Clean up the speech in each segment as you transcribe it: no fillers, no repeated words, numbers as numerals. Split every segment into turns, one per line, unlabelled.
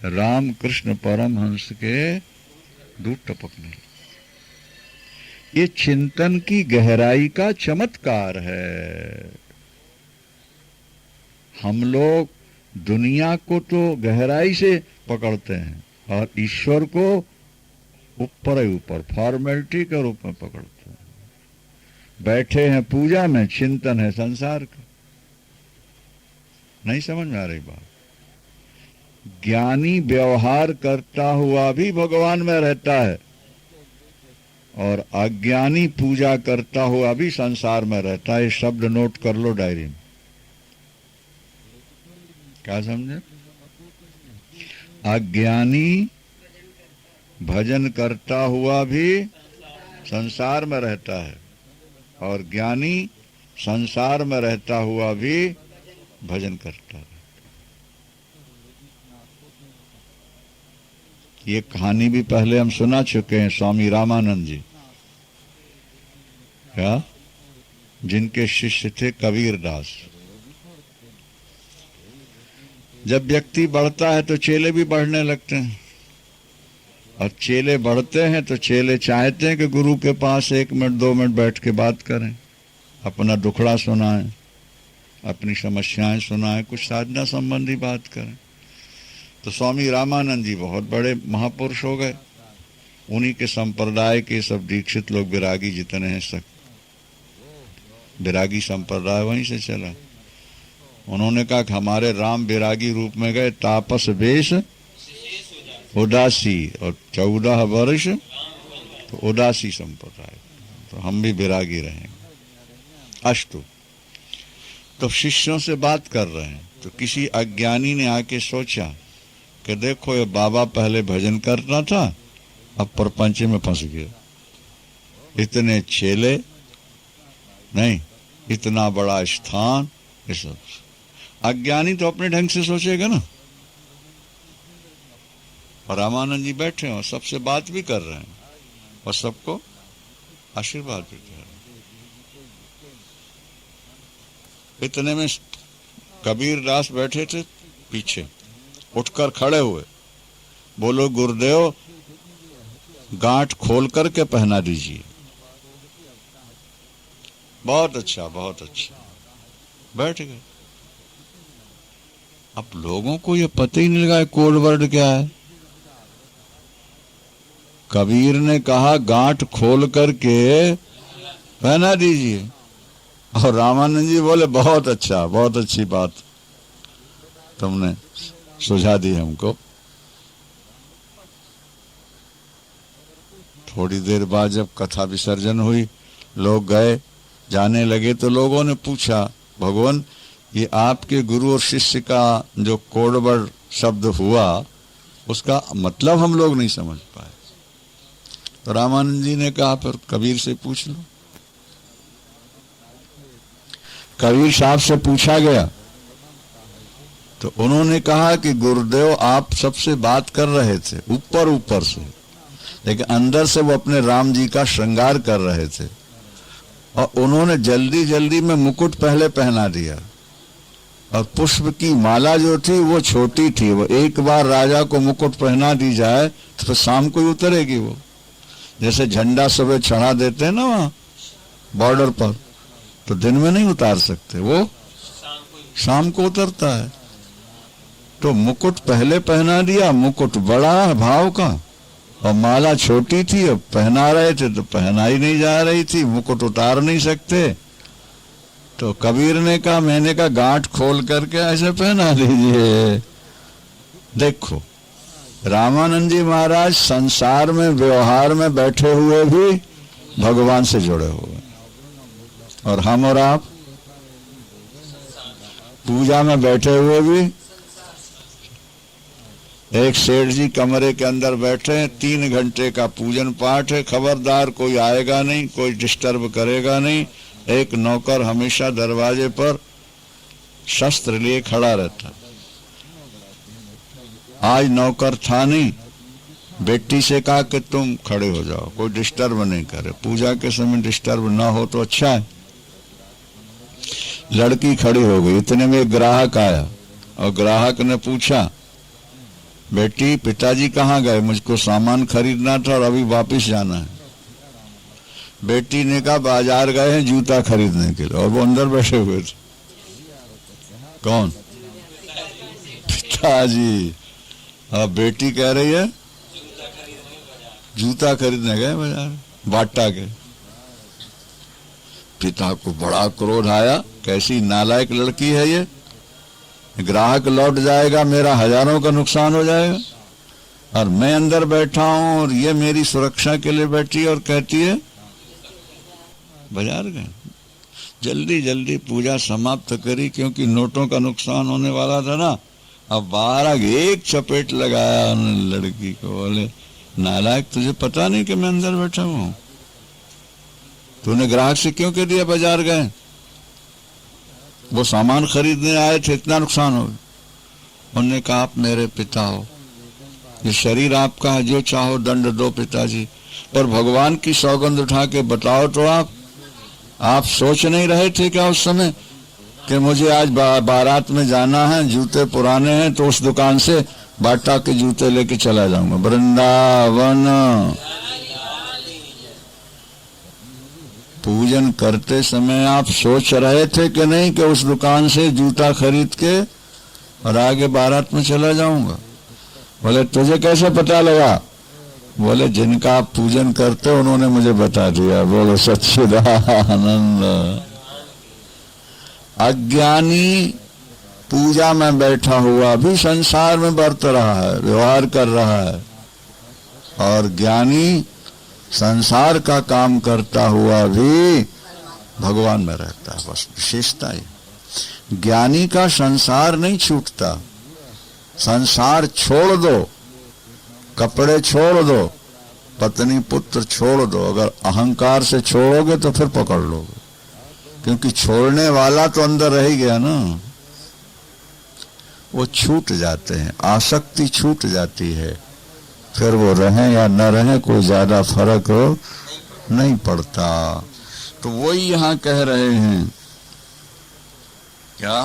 राम कृष्ण परमहंस के दूध टपकने। ये चिंतन की गहराई का चमत्कार है। हम लोग दुनिया को तो गहराई से पकड़ते हैं और ईश्वर को ऊपर ही ऊपर फॉर्मेलिटी के रूप में पकड़ते हैं। बैठे हैं पूजा में, चिंतन है संसार का। नहीं समझ में आ रही बात? ज्ञानी व्यवहार करता हुआ भी भगवान में रहता है और अज्ञानी पूजा करता हुआ भी संसार में रहता है। शब्द नोट कर लो डायरी में। क्या समझे? अज्ञानी भजन करता हुआ भी संसार में रहता है और ज्ञानी संसार में रहता हुआ भी भजन करता है। ये कहानी भी पहले हम सुना चुके हैं। स्वामी रामानंद जी, क्या, जिनके शिष्य थे कबीर दास। जब व्यक्ति बढ़ता है तो चेले भी बढ़ने लगते हैं और चेले बढ़ते हैं तो चेले चाहते हैं कि गुरु के पास 1 मिनट 2 मिनट बैठ के बात करें, अपना दुखड़ा सुनाएं, अपनी समस्याएं सुनाएं, कुछ साधना संबंधी बात करें। तो स्वामी रामानंद जी बहुत बड़े महापुरुष हो गए। उन्हीं के संप्रदाय के सब दीक्षित लोग, विरागी जितने हैं सब, विरागी संप्रदाय वहीं से चला। उन्होंने कहा कि हमारे राम विरागी रूप में गए, तापस वेश उदासी, और 14 वर्ष तो उदासी संप्रदाय, तो हम भी विरागी रहेंगे। अस्तु। तो शिष्यों से बात कर रहे हैं तो किसी अज्ञानी ने आके सोचा कि देखो ये बाबा पहले भजन करता था, अब प्रपंच में फंस गया। इतने चेले नहीं, इतना बड़ा स्थान, ये सब। अज्ञानी तो अपने ढंग से सोचेगा ना। और रामानंद जी बैठे हैं, सबसे बात भी कर रहे हैं और सबको आशीर्वाद भी दे रहे हैं। इतने में कबीर दास बैठे थे पीछे, उठकर खड़े हुए, बोलो गुरुदेव गांठ खोल करके पहना दीजिए। बहुत अच्छा, बहुत अच्छा। बैठ गए। अब लोगों को ये पता ही नहीं लगा कोड वर्ड क्या है। कबीर ने कहा गांठ खोल करके पहना दीजिए और रामानंद जी बोले बहुत अच्छा, बहुत अच्छी बात तुमने सुझा दी हमको। थोड़ी देर बाद जब कथा विसर्जन हुई, लोग गए, जाने लगे, तो लोगों ने पूछा भगवान ये आपके गुरु और शिष्य का जो कोडवर्ड शब्द हुआ उसका मतलब हम लोग नहीं समझ पाए। तो रामानंद जी ने कहा फिर कबीर से पूछ लो। कबीर साहब से पूछा गया तो उन्होंने कहा कि गुरुदेव आप सबसे बात कर रहे थे ऊपर ऊपर से, लेकिन अंदर से वो अपने राम जी का श्रृंगार कर रहे थे और उन्होंने जल्दी जल्दी में मुकुट पहले पहना दिया और पुष्प की माला जो थी वो छोटी थी। वो एक बार राजा को मुकुट पहना दी जाए तो फिर शाम को ही उतरेगी। वो जैसे झंडा सुबह चढ़ा देते हैं ना वहां बॉर्डर पर, तो दिन में नहीं उतार सकते, वो शाम को उतरता है। तो मुकुट पहले पहना दिया, मुकुट बड़ा भाव का और माला छोटी थी। अब पहना रहे थे तो पहनाई नहीं जा रही थी, मुकुट उतार नहीं सकते। तो कबीर ने कहा, मैंने कहा गांठ खोल करके ऐसे पहना दीजिए। देखो रामानंद जी महाराज संसार में व्यवहार में बैठे हुए भी भगवान से जुड़े हुए, और हम और आप पूजा में बैठे हुए भी। एक सेठ जी कमरे के अंदर बैठे हैं, 3 घंटे का पूजन पाठ है, खबरदार कोई आएगा नहीं, कोई डिस्टर्ब करेगा नहीं। एक नौकर हमेशा दरवाजे पर शस्त्र लिए खड़ा रहता। आज नौकर था नहीं, बेटी से कहा कि तुम खड़े हो जाओ, कोई डिस्टर्ब नहीं करे, पूजा के समय डिस्टर्ब ना हो तो अच्छा है। लड़की खड़ी हो गई। इतने में एक ग्राहक आया और ग्राहक ने पूछा बेटी पिताजी कहाँ गए, मुझको सामान खरीदना था और अभी वापस जाना है। बेटी ने कहा बाजार गए हैं जूता खरीदने के लिए, और वो अंदर बैठे हुए थे। कौन? पिताजी। अब बेटी कह रही है जूता खरीदने गए बाजार, बाटा के। पिता को बड़ा क्रोध आया, कैसी नालायक लड़की है ये, ग्राहक लौट जाएगा, मेरा हजारों का नुकसान हो जाएगा, और मैं अंदर बैठा हूं और ये मेरी सुरक्षा के लिए बैठी और कहती है बाजार गए। जल्दी जल्दी पूजा समाप्त करी, क्योंकि नोटों का नुकसान होने वाला था ना। अब बाहर एक चपेट लगाया उन्होंने लड़की को, बोले नालायक, तुझे पता नहीं कि मैं अंदर बैठा हूं? तूने ग्राहक से क्यों कह दिया बाजार गए? वो सामान खरीदने आए थे, इतना नुकसान हो। उन्होंने कहा आप मेरे पिता हो, ये शरीर आपका है, जो चाहो दंड दो पिताजी, पर भगवान की सौगंध उठा के बताओ तो आप सोच नहीं रहे थे क्या उस समय कि मुझे आज बारात में जाना है, जूते पुराने हैं तो उस दुकान से बाटा के जूते लेके चला जाऊंगा वृंदावन। पूजन करते समय आप सोच रहे थे कि नहीं कि उस दुकान से जूता खरीद के और आगे बारात में चला जाऊंगा? बोले तुझे कैसे पता लगा? बोले जिनका आप पूजन करते उन्होंने मुझे बता दिया। बोलो सच्चिदानंद। अज्ञानी पूजा में बैठा हुआ भी संसार में बरत रहा है, व्यवहार कर रहा है, और ज्ञानी संसार का काम करता हुआ भी भगवान में रहता है। बस विशेषता है। ज्ञानी का संसार नहीं छूटता। संसार छोड़ दो, कपड़े छोड़ दो, पत्नी पुत्र छोड़ दो, अगर अहंकार से छोड़ोगे तो फिर पकड़ लोगे, क्योंकि छोड़ने वाला तो अंदर रह ही गया ना। वो छूट जाते हैं, आसक्ति छूट जाती है, फिर वो रहें या न रहें कोई ज्यादा फर्क नहीं पड़ता। तो वही यहां कह रहे हैं। क्या,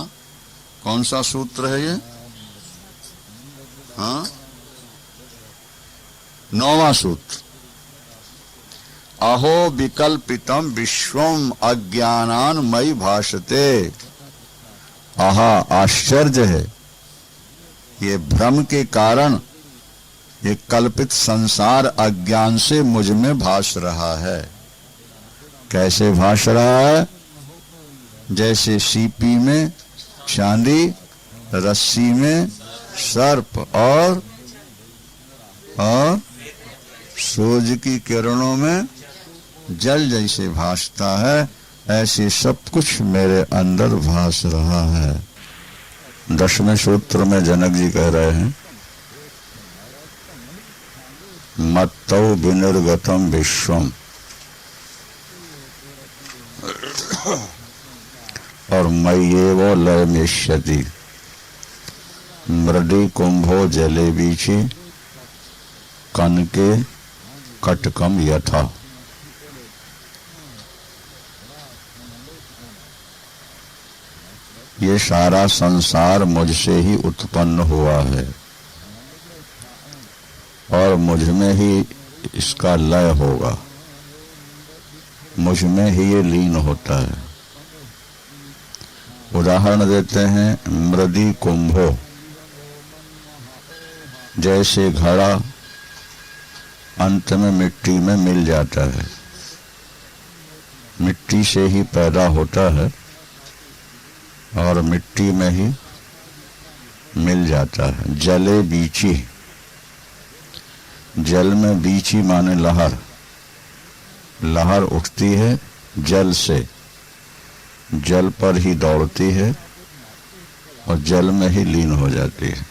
कौन सा सूत्र है ये? हाँ, 9वां सूत्र। अहो विकल्पितम विश्वम अज्ञानान मयि भाषते। आहा, आश्चर्य है, ये भ्रम के कारण ये कल्पित संसार अज्ञान से मुझ में भास रहा है। कैसे भास रहा है? जैसे सीपी में चांदी, रस्सी में सर्प और सूरज की किरणों में जल जैसे भासता है, ऐसे सब कुछ मेरे अंदर भास रहा है। 10वें सूत्र में जनक जी कह रहे हैं, मत्तौ विनिर्गतम विश्वम, और मय्येव लयमिष्यति मृदि कुंभो जले बीची कनके कटकम यथा। ये सारा संसार मुझसे ही उत्पन्न हुआ है और मुझ में ही इसका लय होगा, मुझ में ही ये लीन होता है। उदाहरण देते हैं, मृदि कुंभो, जैसे घड़ा अंत में मिट्टी में मिल जाता है, मिट्टी से ही पैदा होता है और मिट्टी में ही मिल जाता है। जले बीची, जल में बीची माने लहर, लहर उठती है जल से, जल पर ही दौड़ती है और जल में ही लीन हो जाती है।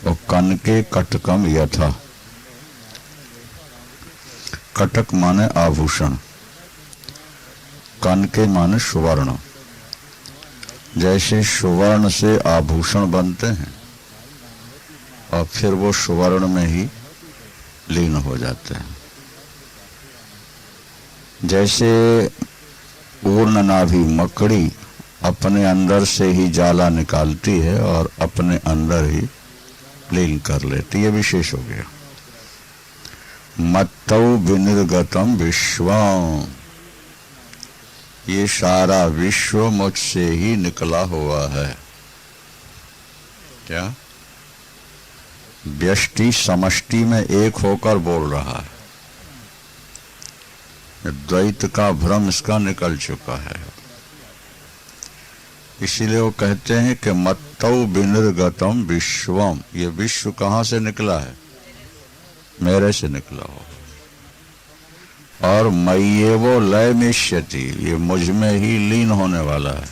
और कनके कटकम यथा, कटक माने आभूषण, कनके माने सुवर्ण। जैसे सुवर्ण से आभूषण बनते हैं और फिर वो सुवर्ण में ही लीन हो जाते हैं। जैसे ऊर्ण नाभि मकड़ी अपने अंदर से ही जाला निकालती है और अपने अंदर ही लीन कर लेते, ये विशेष हो गया। मत्तौ विनिर्गतम विश्वम, ये सारा विश्व मुझसे ही निकला हुआ है। क्या व्यष्टि समष्टि में एक होकर बोल रहा है, द्वैत का भ्रम इसका निकल चुका है। इसीलिए वो कहते हैं कि मत्तौ विनिर्गतम विश्वम, ये विश्व कहाँ से निकला है? मेरे से निकला हो। और मय्येवो लयमिष्यति, ये मुझ में ही लीन होने वाला है।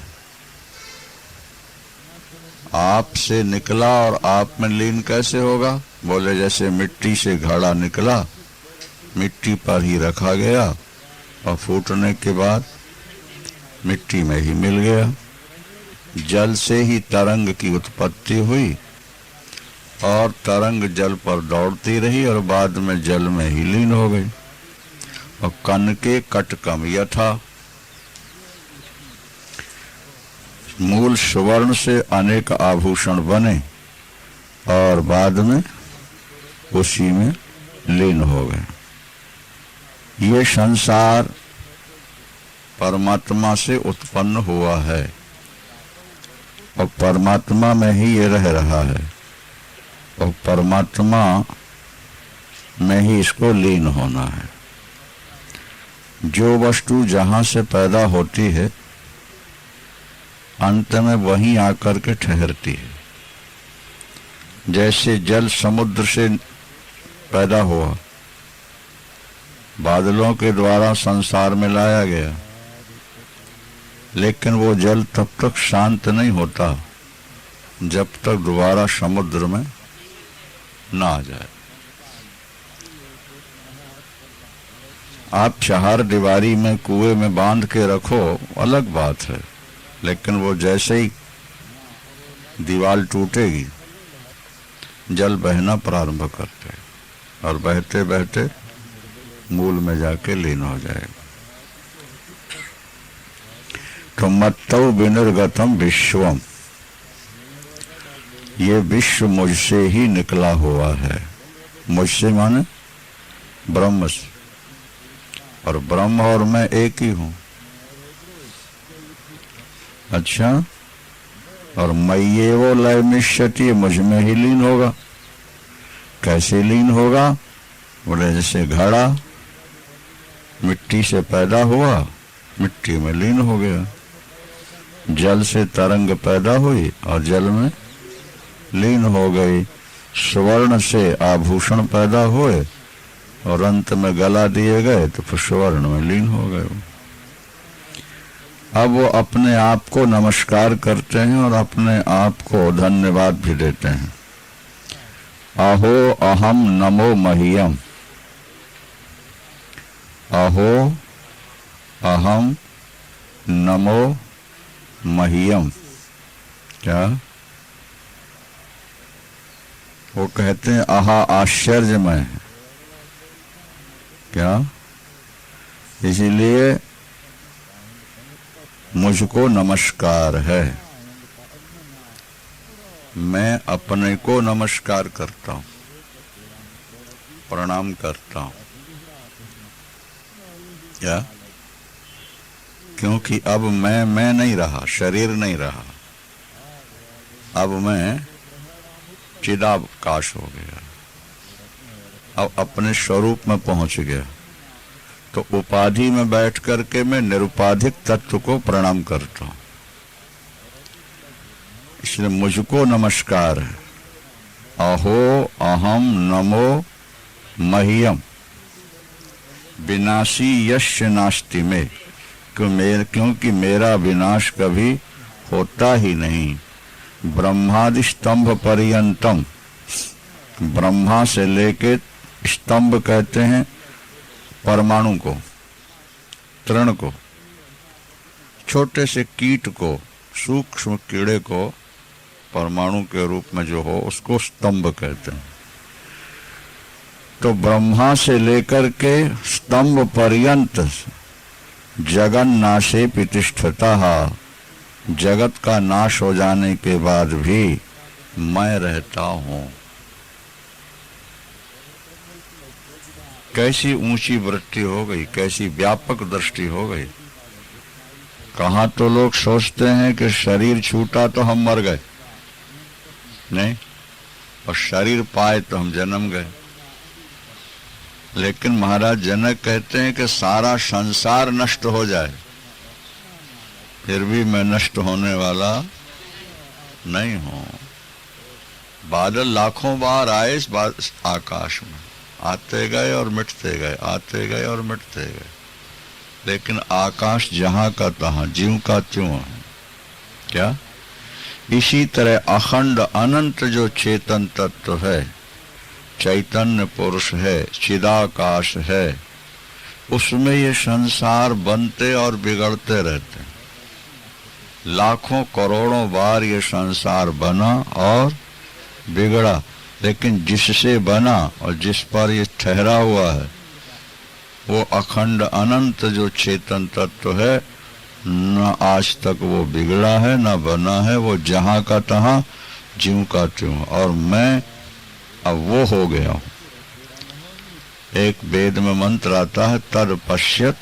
आप से निकला और आप में लीन कैसे होगा? बोले जैसे मिट्टी से घड़ा निकला, मिट्टी पर ही रखा गया और फूटने के बाद मिट्टी में ही मिल गया। जल से ही तरंग की उत्पत्ति हुई और तरंग जल पर दौड़ती रही और बाद में जल में ही लीन हो गई। और कन के कटकम यथा, मूल सुवर्ण से अनेक आभूषण बने और बाद में उसी में लीन हो गए। ये संसार परमात्मा से उत्पन्न हुआ है और परमात्मा में ही ये रह रहा है और परमात्मा में ही इसको लीन होना है। जो वस्तु जहां से पैदा होती है अंत में वहीं आकर के ठहरती है। जैसे जल समुद्र से पैदा हुआ, बादलों के द्वारा संसार में लाया गया, लेकिन वो जल तब तक शांत नहीं होता जब तक दोबारा समुद्र में ना आ जाए। आप चार दीवारी में कुएं में बांध के रखो अलग बात है, लेकिन वो जैसे ही दीवार टूटेगी जल बहना प्रारंभ करते हैं और बहते बहते मूल में जाके लीन हो जाएगा। तो मत्तौ विनिर्गतम विश्वम, ये विश्व मुझसे ही निकला हुआ है। मुझसे माने ब्रह्म से, और ब्रह्म और मैं एक ही हूं। अच्छा, और मय्येवो लयमिष्यति, मुझ में ही लीन होगा। कैसे लीन होगा? बोले जैसे घड़ा मिट्टी से पैदा हुआ, मिट्टी में लीन हो गया। जल से तरंग पैदा हुई और जल में लीन हो गई। स्वर्ण से आभूषण पैदा हुए और अंत में गला दिए गए तो फिर स्वर्ण में लीन हो गए। अब वो अपने आप को नमस्कार करते हैं और अपने आप को धन्यवाद भी देते हैं। अहो अहम नमो मह्यम, अहो अहम नमो मह्यम। क्या वो कहते हैं? आहा आश्चर्यमय है। क्या? इसीलिए मुझको नमस्कार है, मैं अपने को नमस्कार करता हूं, प्रणाम करता हूं। क्या? क्योंकि अब मैं नहीं रहा, शरीर नहीं रहा, अब मैं चिदाकाश हो गया, अब अपने स्वरूप में पहुंच गया। तो उपाधि में बैठ करके मैं निरुपाधिक तत्व को प्रणाम करता हूं। इसलिए मुझको नमस्कार है। अहो अहम नमो मह्यम, विनाशी यस्य नास्ति में, क्योंकि मेरा विनाश कभी होता ही नहीं। ब्रह्मादि स्तंभ पर्यंतम, ब्रह्मा से लेके स्तंभ कहते हैं परमाणु को, तृण को, छोटे से कीट को, सूक्ष्म कीड़े को परमाणु के रूप में जो हो उसको स्तंभ कहते हैं। तो ब्रह्मा से लेकर के स्तंभ पर्यंत जगन नाशे प्रतिष्ठितः, जगत का नाश हो जाने के बाद भी मैं रहता हूं। कैसी ऊंची वृत्ति हो गई, कैसी व्यापक दृष्टि हो गई। कहां तो लोग सोचते हैं कि शरीर छूटा तो हम मर गए, नहीं, और शरीर पाए तो हम जन्म गए। लेकिन महाराज जनक कहते हैं कि सारा संसार नष्ट हो जाए फिर भी मैं नष्ट होने वाला नहीं हूं। बादल लाखों बार आए इस आकाश में, आते गए और मिटते गए, आते गए और मिटते गए, लेकिन आकाश जहां का तहां, ज्यों का त्यों है। क्या? इसी तरह अखंड अनंत जो चेतन तत्व है, चैतन्य पुरुष है, चिदाकाश है, उसमें ये संसार बनते और बिगड़ते रहते हैं। लाखों करोड़ों बार ये संसार बना और बिगड़ा, लेकिन जिससे बना और जिस पर ये ठहरा हुआ है वो अखंड अनंत जो चेतन तत्व है, न आज तक वो बिगड़ा है न बना है, वो जहां का तहां, ज्यों का त्यों, और मैं अब वो हो गया हूं। एक वेद में मंत्र आता है, तद पश्यत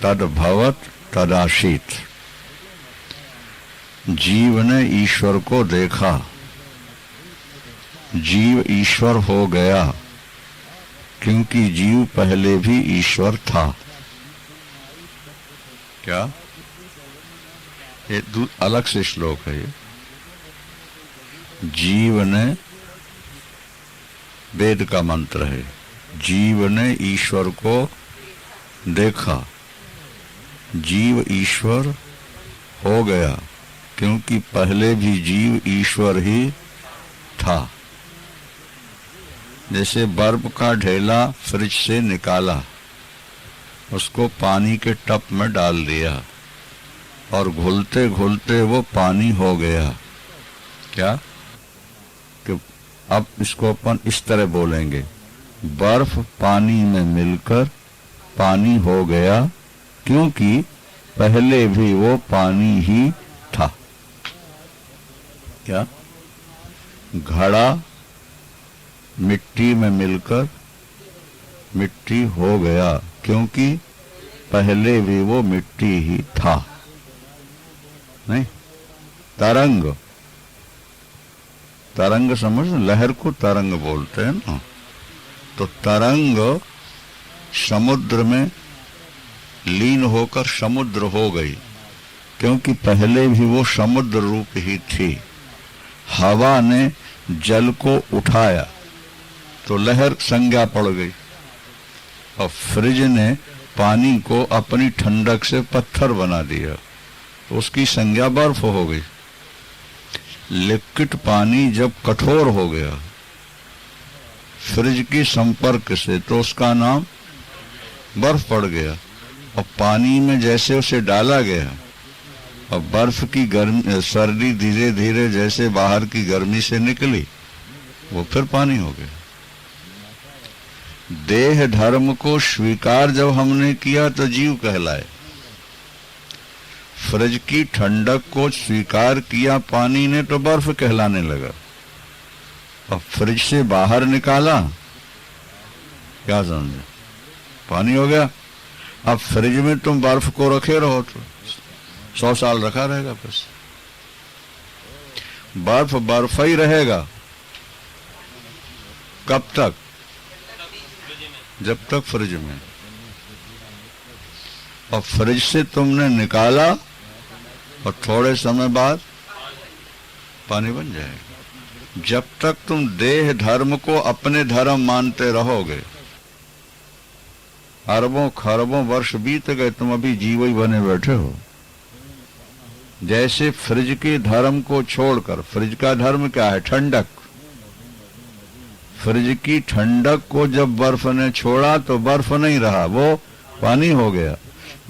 तद भवत तदासीत। जीव ने ईश्वर को देखा, जीव ईश्वर हो गया, क्योंकि जीव पहले भी ईश्वर था। क्या? ये अलग से श्लोक है। ये जीव ने, वेद का मंत्र है, जीव ने ईश्वर को देखा, जीव ईश्वर हो गया, क्योंकि पहले भी जीव ईश्वर ही था। जैसे बर्फ का ढेला फ्रिज से निकाला, उसको पानी के टप में डाल दिया और घुलते घुलते वो पानी हो गया। क्या? कि अब इसको अपन इस तरह बोलेंगे, बर्फ पानी में मिलकर पानी हो गया, क्योंकि पहले भी वो पानी ही था। क्या? घड़ा मिट्टी में मिलकर मिट्टी हो गया, क्योंकि पहले भी वो मिट्टी ही था। नहीं? तरंग, तरंग समझ, लहर को तरंग बोलते हैं ना। तो तरंग समुद्र में लीन होकर समुद्र हो गई, क्योंकि पहले भी वो समुद्र रूप ही थी। हवा ने जल को उठाया तो लहर संज्ञा पड़ गई, और फ्रिज ने पानी को अपनी ठंडक से पत्थर बना दिया तो उसकी संज्ञा बर्फ हो गई। लिक्विड पानी जब कठोर हो गया फ्रिज के संपर्क से, तो उसका नाम बर्फ पड़ गया। और पानी में जैसे उसे डाला गया और बर्फ की गर्मी, सर्दी धीरे धीरे जैसे बाहर की गर्मी से निकली, वो फिर पानी हो गया। देह धर्म को स्वीकार जब हमने किया तो जीव कहलाए। फ्रिज की ठंडक को स्वीकार किया पानी ने तो बर्फ कहलाने लगा। और फ्रिज से बाहर निकाला, क्या समझे, पानी हो गया। अब फ्रिज में तुम बर्फ को रखे रहो तो 100 साल रखा रहेगा, बस बर्फ बर्फ ही रहेगा। कब तक? जब तक फ्रिज में। और फ्रिज से तुमने निकाला और थोड़े समय बाद पानी बन जाएगा। जब तक तुम देह धर्म को अपने धर्म मानते रहोगे, अरबों खरबों वर्ष बीत गए, तुम अभी जीव ही बने बैठे हो। जैसे फ्रिज के धर्म को छोड़कर, फ्रिज का धर्म क्या है? ठंडक। फ्रिज की ठंडक को जब बर्फ ने छोड़ा तो बर्फ नहीं रहा, वो पानी हो गया।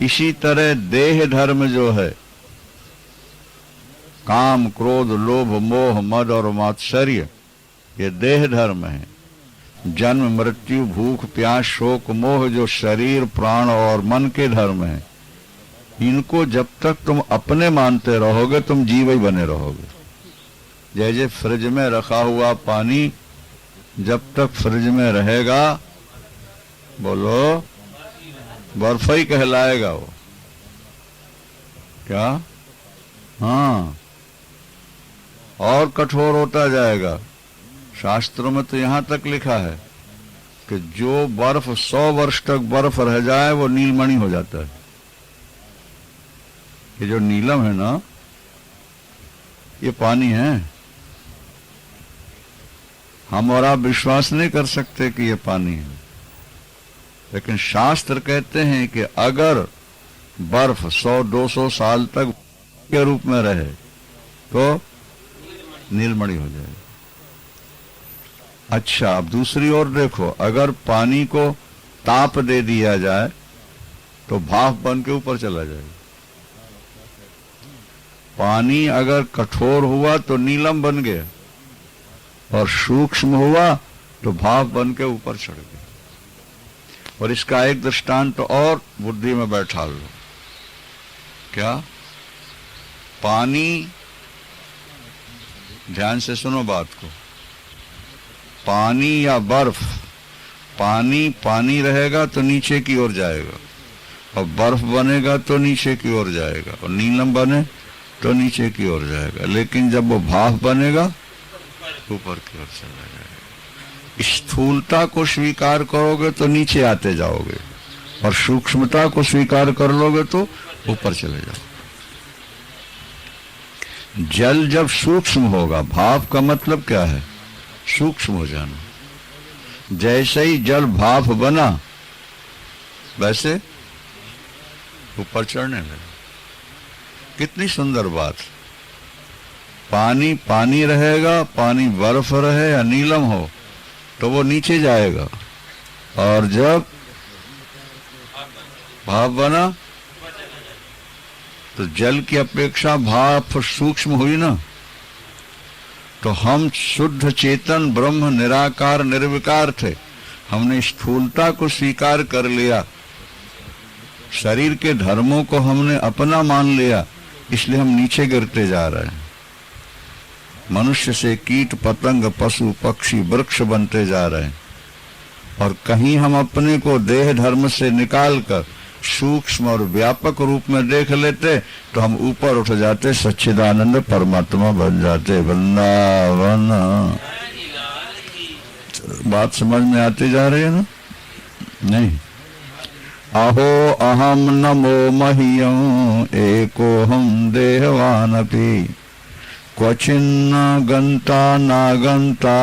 इसी तरह देह धर्म जो है, काम क्रोध लोभ मोह मद और मात्सर्य, ये देह धर्म है। जन्म मृत्यु भूख प्यास शोक मोह जो शरीर प्राण और मन के धर्म है, इनको जब तक तुम अपने मानते रहोगे तुम जीव ही बने रहोगे। जैसे फ्रिज में रखा हुआ पानी जब तक फ्रिज में रहेगा बोलो, बर्फ ही कहलाएगा वो। क्या? हाँ, और कठोर होता जाएगा। शास्त्रों में तो यहां तक लिखा है कि जो बर्फ 100 वर्ष तक बर्फ रह जाए वो नीलमणि हो जाता है। ये जो नीलम है ना, ये पानी है। हम और आप विश्वास नहीं कर सकते कि ये पानी है, लेकिन शास्त्र कहते हैं कि अगर बर्फ 100-200 साल तक के रूप में रहे तो नीलमणि हो जाए। अच्छा, अब दूसरी ओर देखो, अगर पानी को ताप दे दिया जाए तो भाप बन के ऊपर चला जाएगा। पानी अगर कठोर हुआ तो नीलम बन गया, और सूक्ष्म हुआ तो भाप बन के ऊपर चढ़ गया। और इसका एक दृष्टांत तो और बुद्धि में बैठा लो। क्या? पानी, ध्यान से सुनो बात को, पानी या बर्फ, पानी पानी रहेगा तो नीचे की ओर जाएगा, और बर्फ बनेगा तो नीचे की ओर जाएगा, और नीलम बने तो नीचे की ओर जाएगा। लेकिन जब वो भाप बनेगा ऊपर की ओर चला जाएगा। स्थूलता को स्वीकार करोगे तो नीचे आते जाओगे, और सूक्ष्मता को स्वीकार कर लोगे तो ऊपर चले जाओगे। जल जब सूक्ष्म होगा, भाप का मतलब क्या है? सूक्ष्म हो जाना। जैसे ही जल भाप बना वैसे ऊपर चढ़ने लगा। कितनी सुंदर बात। पानी पानी रहेगा, पानी बर्फ रहे या नीलम हो तो वो नीचे जाएगा, और जब भाप बना तो जल की अपेक्षा भाप सूक्ष्म हुई ना। तो हम शुद्ध चेतन ब्रह्म निराकार निर्विकार थे, हमने स्थूलता को स्वीकार कर लिया, शरीर के धर्मों को हमने अपना मान लिया, इसलिए हम नीचे गिरते जा रहे हैं। मनुष्य से कीट पतंग पशु पक्षी वृक्ष बनते जा रहे हैं, और कहीं हम अपने को देह धर्म से निकालकर सूक्ष्म और व्यापक रूप में देख लेते तो हम ऊपर उठ जाते, सच्चिदानंद परमात्मा बन जाते। वृंदावन। बात समझ में आती जा रही है ना? नहीं। अहो अहम नमो मह्यम एको हम देहवानपि क्वचिन्न गंता नागंता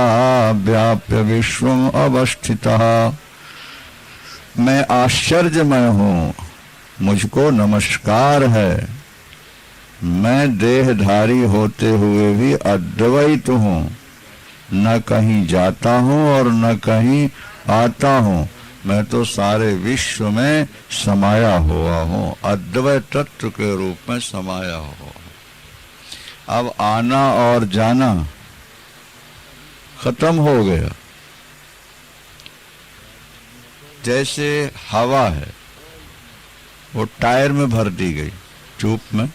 व्याप्य विश्वम अवस्थितः। मैं आश्चर्यमय हूँ, मुझको नमस्कार है। मैं देहधारी होते हुए भी अद्वैत हूँ, न कहीं जाता हूँ और न कहीं आता हूँ। मैं तो सारे विश्व में समाया हुआ हूँ, अद्वैत तत्व के रूप में समाया हुआ। अब आना और जाना खत्म हो गया। जैसे हवा है, वो टायर में भर दी गई, ट्यूब में,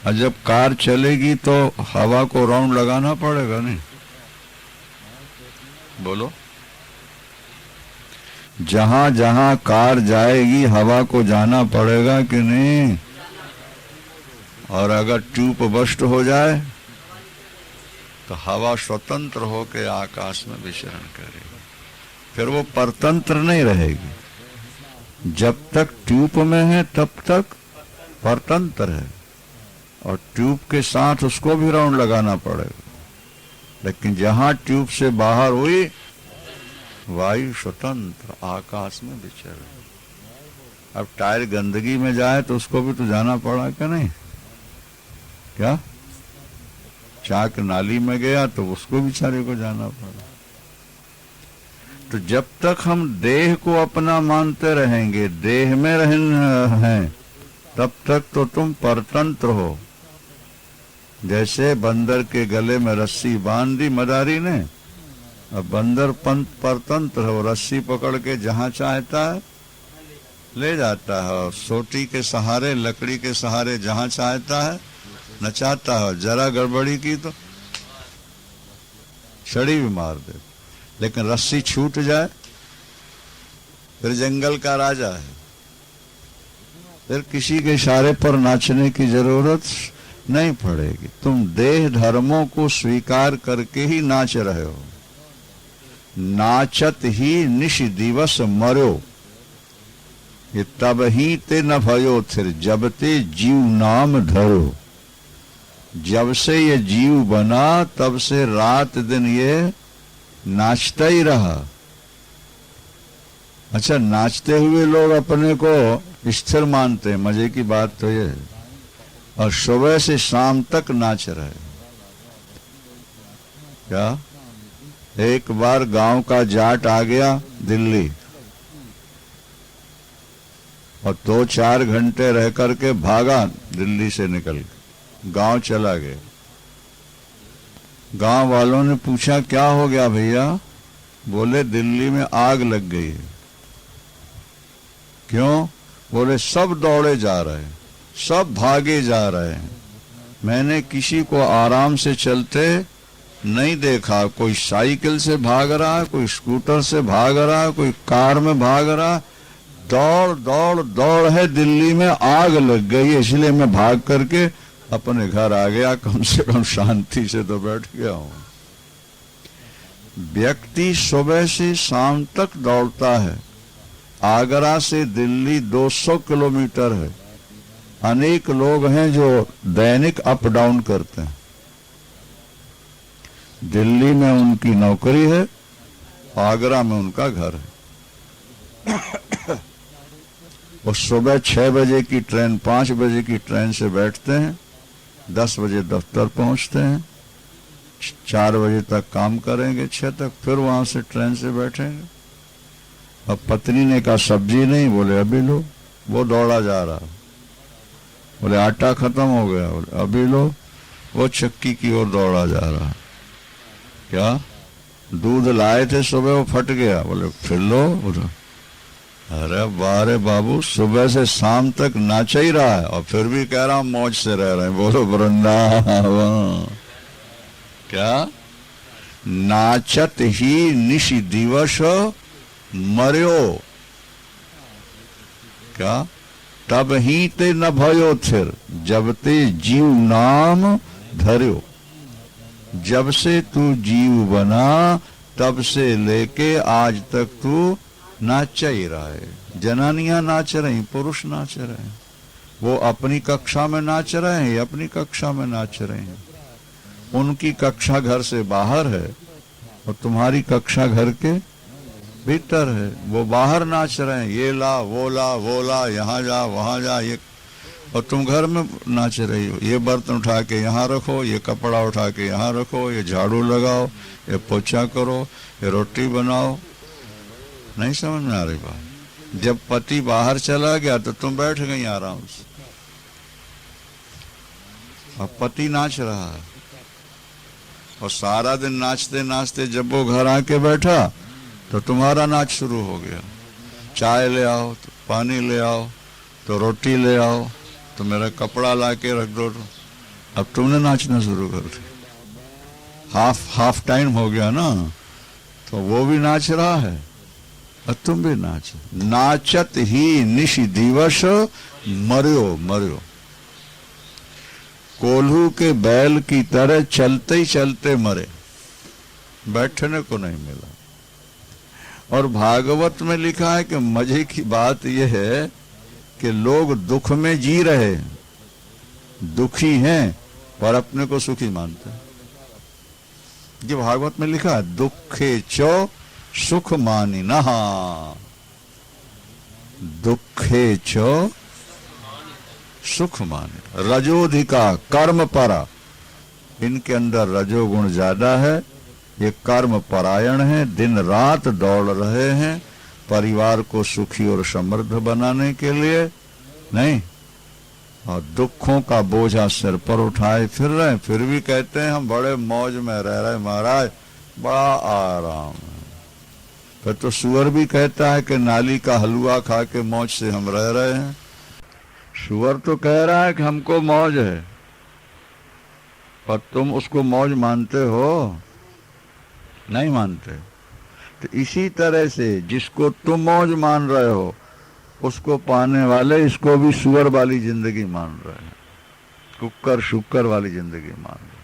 और जब कार चलेगी तो हवा को राउंड लगाना पड़ेगा नहीं? बोलो, जहां जहां कार जाएगी हवा को जाना पड़ेगा कि नहीं? और अगर ट्यूब बस्ट हो जाए तो हवा स्वतंत्र होकर आकाश में विचरण करेगी, फिर वो परतंत्र नहीं रहेगी। जब तक ट्यूब में है तब तक परतंत्र है, और ट्यूब के साथ उसको भी राउंड लगाना पड़ेगा। लेकिन जहां ट्यूब से बाहर हुई, वायु स्वतंत्र आकाश में विचरण। अब टायर गंदगी में जाए तो उसको भी तो जाना पड़ा क्या नहीं? क्या? चाक नाली में गया तो उसको बेचारे को जाना पड़ा। तो जब तक हम देह को अपना मानते रहेंगे, देह में रहना है, तब तक तो तुम परतंत्र हो। जैसे बंदर के गले में रस्सी बांध दी मदारी ने, अब बंदर परतंत्र हो, रस्सी पकड़ के जहां चाहता है ले जाता है, और सोटी के सहारे, लकड़ी के सहारे जहां चाहता है नचाता है। जरा गड़बड़ी की तो छड़ी भी मार दे। लेकिन रस्सी छूट जाए फिर जंगल का राजा है, फिर किसी के इशारे पर नाचने की जरूरत नहीं पड़ेगी। तुम देह धर्मों को स्वीकार करके ही नाच रहे हो। नाचत ही निश दिवस मर्यो, ये तब ही ते न भयो थिर जब ते जीव नाम धरो। जब से ये जीव बना तब से रात दिन ये नाचता ही रहा। अच्छा, नाचते हुए लोग अपने को स्थिर मानते हैं, मजे की बात तो ये है, और सुबह से शाम तक नाच रहे। क्या एक बार गांव का जाट आ गया दिल्ली, और 2-4 घंटे रह करके भागा, दिल्ली से निकल के गांव चला गया। गांव वालों ने पूछा क्या हो गया भैया? बोले दिल्ली में आग लग गई है। क्यों? बोले सब दौड़े जा रहे हैं, सब भागे जा रहे हैं, मैंने किसी को आराम से चलते नहीं देखा। कोई साइकिल से भाग रहा, कोई स्कूटर से भाग रहा, कोई कार में भाग रहा। दौड़ दौड़ दौड़ है, दिल्ली में आग लग गई, इसलिए मैं भाग करके अपने घर आ गया, कम से कम शांति से तो बैठ गया हूं। व्यक्ति सुबह से शाम तक दौड़ता है। आगरा से दिल्ली 200 किलोमीटर है। अनेक लोग हैं जो दैनिक अप डाउन करते हैं। दिल्ली में उनकी नौकरी है, आगरा में उनका घर है। और सुबह 6 बजे की ट्रेन, 5 बजे की ट्रेन से बैठते हैं, 10 बजे दफ्तर पहुंचते हैं, 4 बजे तक काम करेंगे, 6 तक फिर वहां से ट्रेन से बैठेंगे। अब पत्नी ने कहा सब्जी नहीं, बोले अभी लो, वो दौड़ा जा रहा। बोले आटा खत्म हो गया, बोले अभी लो, वो चक्की की ओर दौड़ा जा रहा। क्या दूध लाए थे सुबह, वो फट गया, बोले फिर लो। बोले अरे बारे बाबू, सुबह से शाम तक नाचा ही रहा है और फिर भी कह रहा हूं मौज से रह रहे हैं। बोलो वृंदावन। क्या नाचत ही निश दिवस मर्यो, क्या तब ही ते न भयो थिर जब ते जीव नाम धर्यो। जब से तू जीव बना तब से लेके आज तक तू नाचा ही रहा है। जनानियां नाच रही, पुरुष नाच रहे हैं। वो अपनी कक्षा में नाच रहे हैं, अपनी कक्षा में नाच रहे हैं। उनकी कक्षा घर से बाहर है और तुम्हारी कक्षा घर के भीतर है। वो बाहर नाच रहे हैं, ये ला वो ला वो ला, यहाँ जा वहां जा, ये, और तुम घर में नाच रही हो। ये बर्तन उठा के यहाँ रखो, ये कपड़ा उठा के यहाँ रखो, ये झाड़ू लगाओ, ये पोछा करो, ये रोटी बनाओ। नहीं समझ में आ रही बात? जब पति बाहर चला गया तो तुम बैठ गई आराम से। अब पति नाच रहा है और सारा दिन नाचते नाचते जब वो घर आके बैठा तो तुम्हारा नाच शुरू हो गया। चाय ले आओ, तो पानी ले आओ, तो रोटी ले आओ, तो मेरा कपड़ा ला के रख दो। अब तुमने नाचना शुरू कर दिया। हाफ टाइम हो गया ना, तो वो भी नाच रहा है और तुम भी नाच। नाचत ही निश दिवस मर्यो मर्यो। कोल्हू के बैल की तरह चलते ही चलते मरे, बैठने को नहीं मिला। और भागवत में लिखा है कि मजे की बात यह है कि लोग दुख में जी रहे, दुखी हैं और अपने को सुखी मानते हैं। ये भागवत में लिखा है, दुखे चो सुख मानी नहा, दुखे चो सुख माने। रजोधिका कर्म परा, इनके अंदर रजोगुण ज्यादा है। ये कर्म परायण है, दिन रात दौड़ रहे हैं परिवार को सुखी और समृद्ध बनाने के लिए नहीं, और दुखों का बोझा सिर पर उठाए फिर रहे, फिर भी कहते हैं हम बड़े मौज में रह रहे महाराज, बड़ा आराम है। फिर तो सुअर भी कहता है कि नाली का हलवा खा के मौज से हम रह रहे हैं। सुअर तो कह रहा है कि हमको मौज है, पर तुम उसको मौज मानते हो? नहीं मानते। तो इसी तरह से जिसको तुम मौज मान रहे हो उसको पाने वाले इसको भी सुअर वाली जिंदगी मान रहे हैं, कुक्कर शुक्कर वाली जिंदगी मान रहे हैं।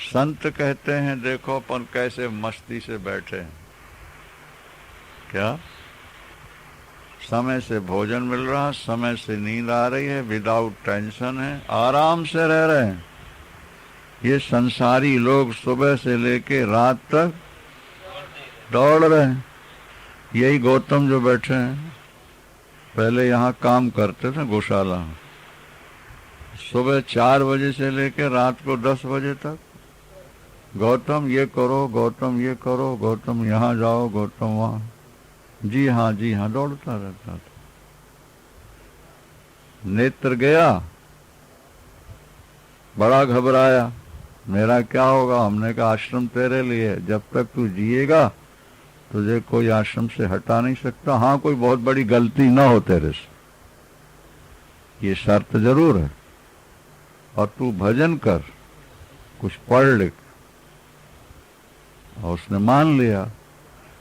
संत कहते हैं देखो अपन कैसे मस्ती से बैठे हैं, क्या समय से भोजन मिल रहा, समय से नींद आ रही है, विदाउट टेंशन है, आराम से रह रहे हैं। ये संसारी लोग सुबह से लेके रात तक दौड़ रहे हैं। यही गौतम जो बैठे हैं पहले यहाँ काम करते थे गौशाला में, सुबह 4 बजे से लेके रात को 10 बजे तक गौतम ये करो, गौतम ये करो, गौतम यहाँ जाओ, गौतम वहाँ, जी हाँ दौड़ता रहता था। नेत्र गया, बड़ा घबराया, मेरा क्या होगा। हमने कहा आश्रम तेरे लिए, जब तक तू जिएगा तुझे कोई आश्रम से हटा नहीं सकता। हाँ, कोई बहुत बड़ी गलती ना हो तेरे से, ये शर्त जरूर है, और तू भजन कर, कुछ पढ़ लिख। और उसने मान लिया।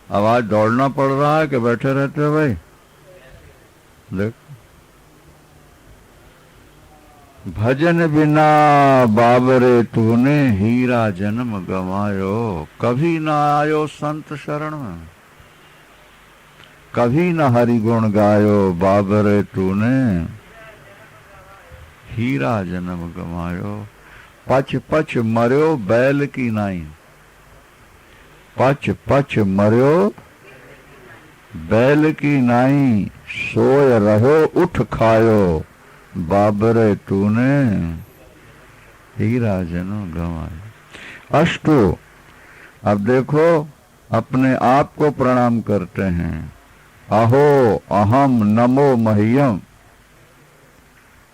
अब आज दौड़ना पड़ रहा है कि बैठे रहते हो भाई। देख, भजन बिना बाबरे तूने हीरा जन्म गवायो, कभी ना आयो संत शरण में, कभी न हरि गुण गायो, बाबरे तूने हीरा जन्म गवायो। पच पच मर्यो बैल की नाई, पच पच मर्यो बैल की नाई, सोय रहो उठ खायो, बाबरे तूने हीरा जन्म गवायो। अष्टो, अब देखो अपने आप को प्रणाम करते हैं। अहो अहम नमो मह्यम,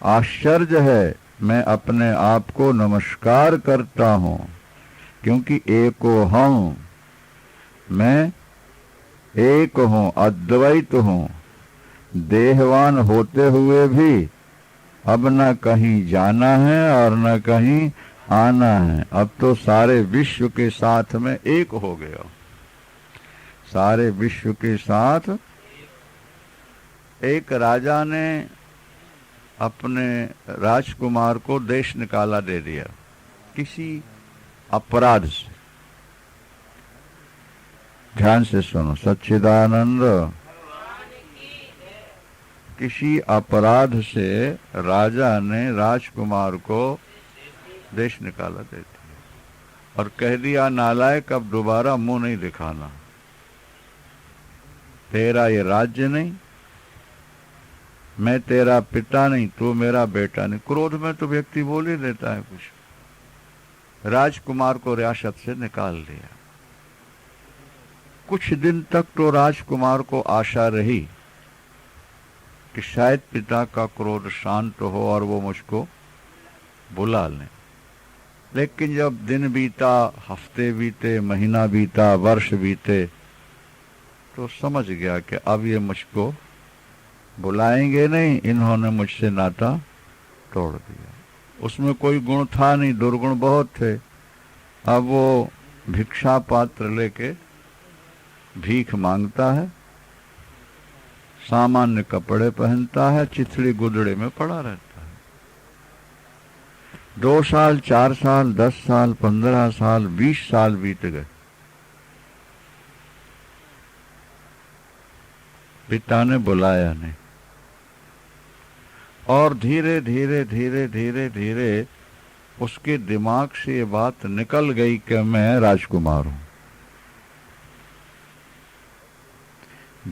आश्चर्य है मैं अपने आप को नमस्कार करता हूँ, क्योंकि एको हूँ, मैं एक हूँ, अद्वैत हूँ। देहवान होते हुए भी अब न कहीं जाना है और न कहीं आना है। अब तो सारे विश्व के साथ में एक हो गया, सारे विश्व के साथ। एक राजा ने अपने राजकुमार को देश निकाला दे दिया किसी अपराध से। ध्यान से सुनो, सच्चिदानंद। किसी अपराध से राजा ने राजकुमार को देश निकाला दे दिया और कह दिया नालायक अब दोबारा मुंह नहीं दिखाना, तेरा ये राज्य नहीं, मैं तेरा पिता नहीं, तू मेरा बेटा नहीं। क्रोध में तो व्यक्ति बोल ही देता है कुछ। राजकुमार को रियासत से निकाल दिया। कुछ दिन तक तो राजकुमार को आशा रही कि शायद पिता का क्रोध शांत हो और वो मुझको बुला लें। लेकिन जब दिन बीता, हफ्ते बीते, महीना बीता, वर्ष बीते, तो समझ गया कि अब ये मुझको बुलाएंगे नहीं, इन्होंने मुझसे नाता तोड़ दिया। उसमें कोई गुण था नहीं, दुर्गुण बहुत थे। अब वो भिक्षा पात्र लेके भीख मांगता है, सामान्य कपड़े पहनता है, चिथड़ी गुदड़े में पड़ा रहता है। 2 साल, 4 साल, 10 साल, 15 साल, 20 साल बीत गए। पिता ने बुलाया नहीं और धीरे धीरे धीरे धीरे धीरे उसके दिमाग से ये बात निकल गई कि मैं राजकुमार हूं।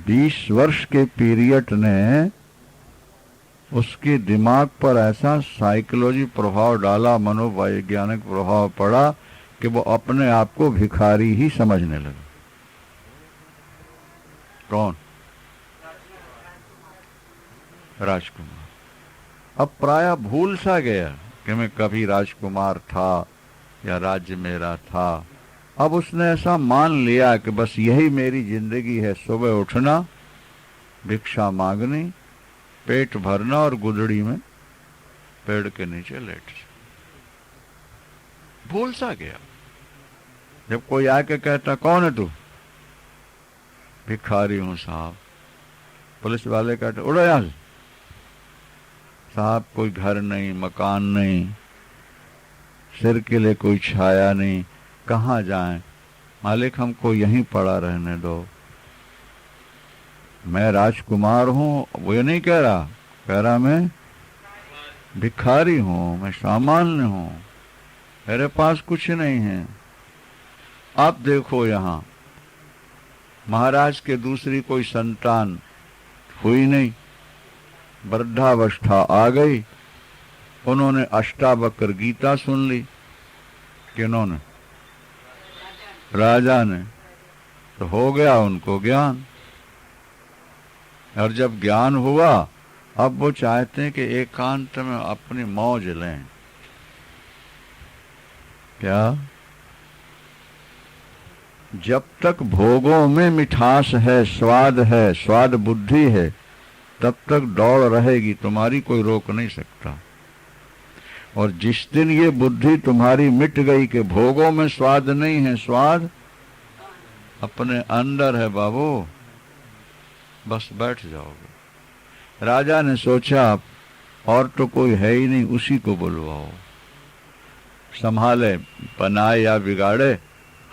20 वर्ष के पीरियड ने उसके दिमाग पर ऐसा साइकोलॉजी प्रभाव डाला, मनोवैज्ञानिक प्रभाव पड़ा कि वो अपने आप को भिखारी ही समझने लगा। कौन? राजकुमार। अब प्राय भूल सा गया कि मैं कभी राजकुमार था या राज्य मेरा था। अब उसने ऐसा मान लिया कि बस यही मेरी जिंदगी है, सुबह उठना, भिक्षा मांगनी, पेट भरना और गुदड़ी में पेड़ के नीचे लेट। भूल सा गया। जब कोई आके कहता कौन है तू, भिखारी हूं साहब। पुलिस वाले कहते उड़ो यहां से। साहब कोई घर नहीं, मकान नहीं, सिर के लिए कोई छाया नहीं, कहाँ जाएं? मालिक हमको यहीं पड़ा रहने दो। मैं राजकुमार हूं, वो ये नहीं कह रहा मैं भिखारी हूं, मैं सामान्य हूं, मेरे पास कुछ नहीं है। आप देखो यहां महाराज के दूसरी कोई संतान हुई नहीं, वृद्धावस्था आ गई, उन्होंने अष्टावक्र गीता सुन ली। किन्होंने? राजा ने। तो हो गया उनको ज्ञान, और जब ज्ञान हुआ अब वो चाहते हैं कि एकांत में अपनी मौज लें। क्या? जब तक भोगों में मिठास है, स्वाद है, स्वाद बुद्धि है, तब तक दौड़ रहेगी, तुम्हारी कोई रोक नहीं सकता। और जिस दिन ये बुद्धि तुम्हारी मिट गई कि भोगों में स्वाद नहीं है, स्वाद अपने अंदर है बाबू, बस बैठ जाओगे। राजा ने सोचा और तो कोई है ही नहीं, उसी को बुलवाओ, संभाले, बनाए या बिगाड़े,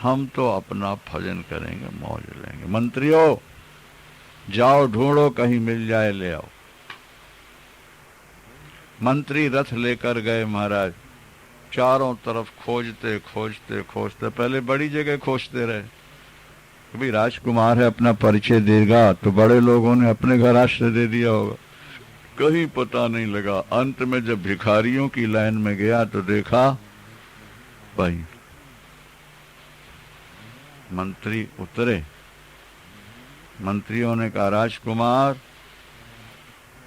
हम तो अपना भजन करेंगे, मौज लेंगे। मंत्रियों जाओ ढूंढो, कहीं मिल जाए ले आओ। मंत्री रथ लेकर गए महाराज, चारों तरफ खोजते खोजते खोजते, पहले बड़ी जगह खोजते रहे, कभी राजकुमार है अपना परिचय देगा, तो बड़े लोगों ने अपने घर आश्रय दे दिया होगा, कहीं पता नहीं लगा। अंत में जब भिखारियों की लाइन में गया तो देखा भाई मंत्री उतरे। मंत्रियों ने कहा राजकुमार,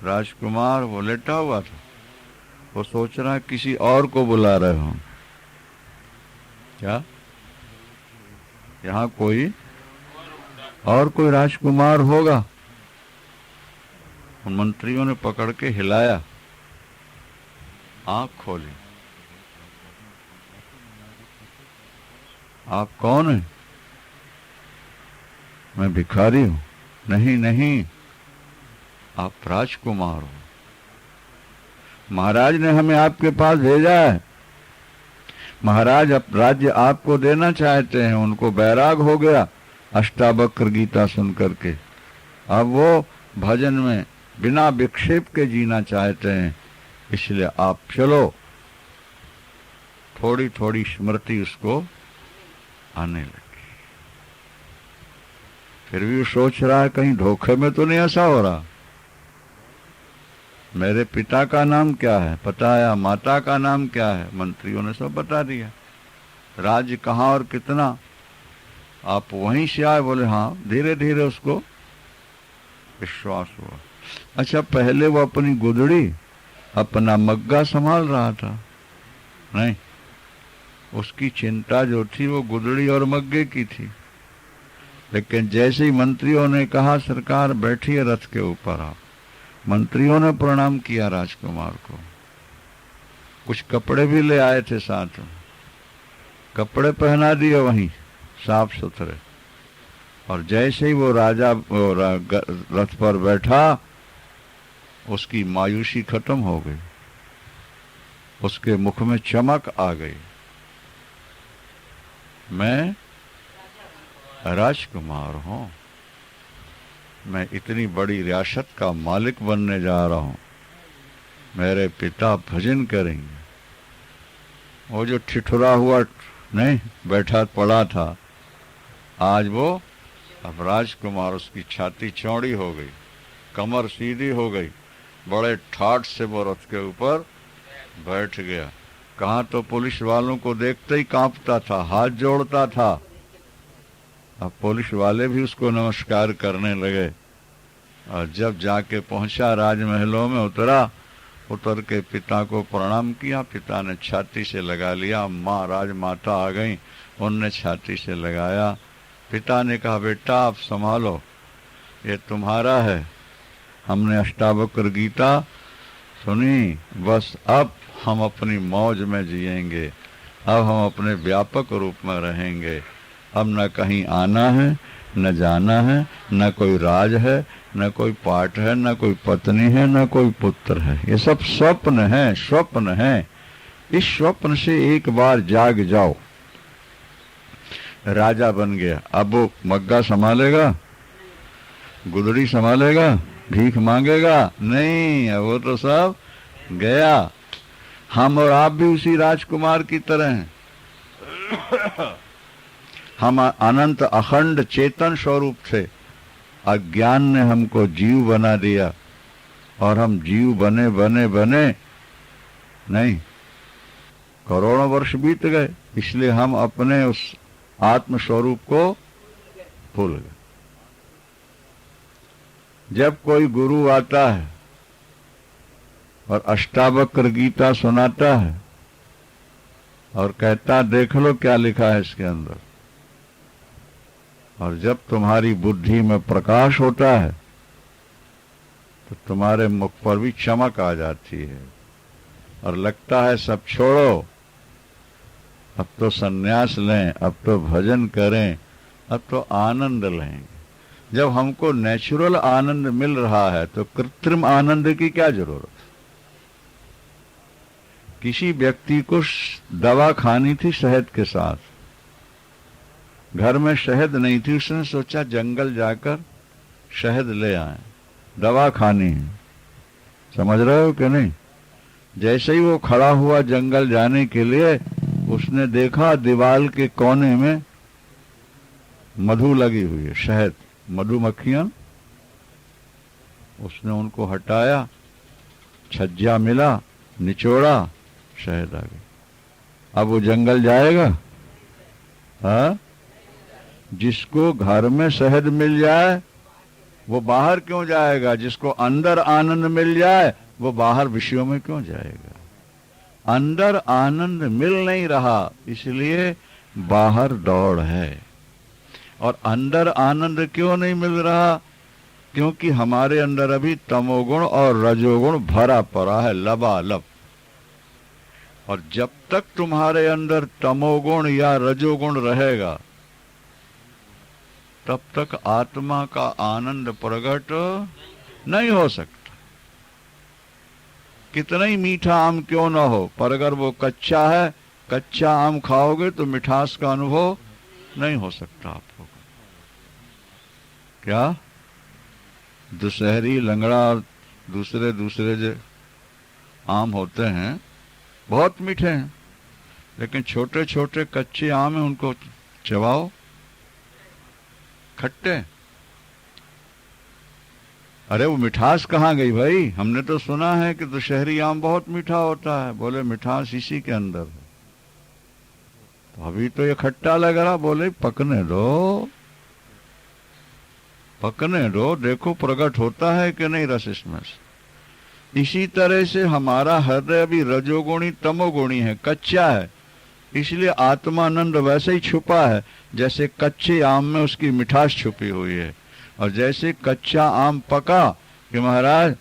राजकुमार। वो लेटा हुआ था, वो सोच रहा किसी और को बुला रहे हो क्या, यहां कोई और कोई राजकुमार होगा। उन मंत्रियों ने पकड़ के हिलाया, आंख खोली, आप कौन हैं? मैं भिखारी हूं। नहीं नहीं, आप राजकुमार हो, महाराज ने हमें आपके पास भेजा है, महाराज अब राज्य आपको देना चाहते हैं। उनको बैराग हो गया अष्टावक्र गीता सुन करके, अब वो भजन में बिना विक्षेप के जीना चाहते हैं, इसलिए आप चलो। थोड़ी थोड़ी स्मृति उसको आने लगी, फिर भी वो सोच रहा है कहीं धोखे में तो नहीं ऐसा हो रहा। मेरे पिता का नाम क्या है पता है, माता का नाम क्या है, मंत्रियों ने सब बता दिया। राज्य कहाँ और कितना, आप वहीं से आए? बोले हाँ। धीरे धीरे उसको विश्वास हुआ। अच्छा, पहले वो अपनी गुदड़ी, अपना मग्गा संभाल रहा था, नहीं, उसकी चिंता जो थी वो गुदड़ी और मग्गे की थी। लेकिन जैसे ही मंत्रियों ने कहा सरकार बैठिए रथ के ऊपर, आप, मंत्रियों ने प्रणाम किया राजकुमार को, कुछ कपड़े भी ले आए थे साथ, कपड़े पहना दिए वहीं साफ सुथरे। और जैसे ही वो राजा रथ पर बैठा, उसकी मायूसी खत्म हो गई, उसके मुख में चमक आ गई। मैं राजकुमार हूं, मैं इतनी बड़ी रियासत का मालिक बनने जा रहा हूं, मेरे पिता भजन करेंगे। वो जो ठिठुरा हुआ नहीं बैठा पड़ा था, आज वो अब राजकुमार, उसकी छाती चौड़ी हो गई, कमर सीधी हो गई, बड़े ठाठ से वो रथ के ऊपर बैठ गया। कहाँ तो पुलिस वालों को देखते ही कांपता था, हाथ जोड़ता था। अब पुलिस वाले भी उसको नमस्कार करने लगे। और जब जाके पहुंचा राजमहलों में उतरा, उतर के पिता को प्रणाम किया, पिता ने छाती से लगा लिया। माँ राजमाता आ गई, उनने छाती से लगाया। पिता ने कहा बेटा आप संभालो, ये तुम्हारा है, हमने अष्टावक्र गीता सुनी, बस अब हम अपनी मौज में जिएंगे, अब हम अपने व्यापक रूप में रहेंगे, अब न कहीं आना है न जाना है, न कोई राज है, न कोई पाठ है, न कोई पत्नी है, न कोई पुत्र है। ये सब स्वप्न है, स्वप्न है। इस स्वप्न से एक बार जाग जाओ। राजा बन गया, अब वो मग्गा संभालेगा, गुदड़ी संभालेगा, भीख मांगेगा? नहीं, वो तो सब गया। हम और आप भी उसी राजकुमार की तरह हैं। हम अनंत अखंड चेतन स्वरूप थे, अज्ञान ने हमको जीव बना दिया और हम जीव बने बने बने नहीं, करोड़ों वर्ष बीत गए, इसलिए हम अपने उस आत्म स्वरूप को भूल गए। जब कोई गुरु आता है और अष्टावक्र गीता सुनाता है और कहता देख लो क्या लिखा है इसके अंदर, और जब तुम्हारी बुद्धि में प्रकाश होता है तो तुम्हारे मुख पर भी चमक आ जाती है और लगता है सब छोड़ो, अब तो सन्यास लें, अब तो भजन करें, अब तो आनंद लें। जब हमको नेचुरल आनंद मिल रहा है तो कृत्रिम आनंद की क्या जरूरत? किसी व्यक्ति को दवा खानी थी शहद के साथ, घर में शहद नहीं थी, उसने सोचा जंगल जाकर शहद ले आए, दवा खानी है। समझ रहे हो कि नहीं? जैसे ही वो खड़ा हुआ जंगल जाने के लिए, उसने देखा दीवार के कोने में मधु लगी हुई है, शहद, मधुमक्खियां। उसने उनको हटाया, छज्जा मिला, निचोड़ा, शहद आ गई। अब वो जंगल जाएगा? हाँ? जिसको घर में शहद मिल जाए वो बाहर क्यों जाएगा? जिसको अंदर आनंद मिल जाए वो बाहर विषयों में क्यों जाएगा? अंदर आनंद मिल नहीं रहा, इसलिए बाहर दौड़ है। और अंदर आनंद क्यों नहीं मिल रहा? क्योंकि हमारे अंदर अभी तमोगुण और रजोगुण भरा पड़ा है, लबालब। और जब तक तुम्हारे अंदर तमोगुण या रजोगुण रहेगा तब तक आत्मा का आनंद प्रकट नहीं हो सकता। कितना ही मीठा आम क्यों ना हो, पर अगर वो कच्चा है, कच्चा आम खाओगे तो मिठास का अनुभव नहीं हो सकता आपको। क्या दुशहरी, लंगड़ा और दूसरे दूसरे जो आम होते हैं बहुत मीठे हैं, लेकिन छोटे छोटे कच्चे आम हैं, उनको चबाओ, खट्टे। अरे वो मिठास कहाँ गई भाई? हमने तो सुना है कि दुशहरी आम बहुत मीठा होता है। बोले मिठास इसी के अंदर है। तो अभी तो ये खट्टा लग रहा। बोले पकने दो, पकने दो, देखो प्रकट होता है कि नहीं रस इसमें से। इसी तरह से हमारा हृदय भी रजोगुणी तमोगुणी है, कच्चा है, इसलिए आत्मानंद वैसे ही छुपा है जैसे कच्चे आम में उसकी मिठास छुपी हुई है। और जैसे कच्चा आम पका कि महाराज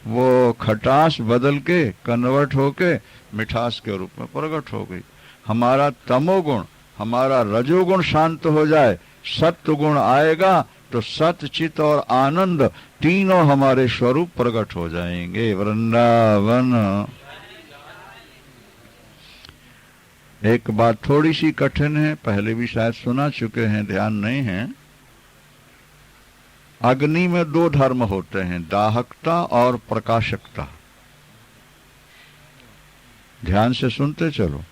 वो खटास बदल के कन्वर्ट होके मिठास के रूप में प्रकट हो गई। हमारा तमोगुण, हमारा रजोगुण शांत हो जाए, सत्व गुण आएगा तो सत, चित और आनंद तीनों हमारे स्वरूप प्रकट हो जाएंगे। वृंदावन। एक बात थोड़ी सी कठिन है, पहले भी शायद सुना चुके हैं, ध्यान नहीं है। अग्नि में दो धर्म होते हैं, दाहकता और प्रकाशकता। ध्यान से सुनते चलो,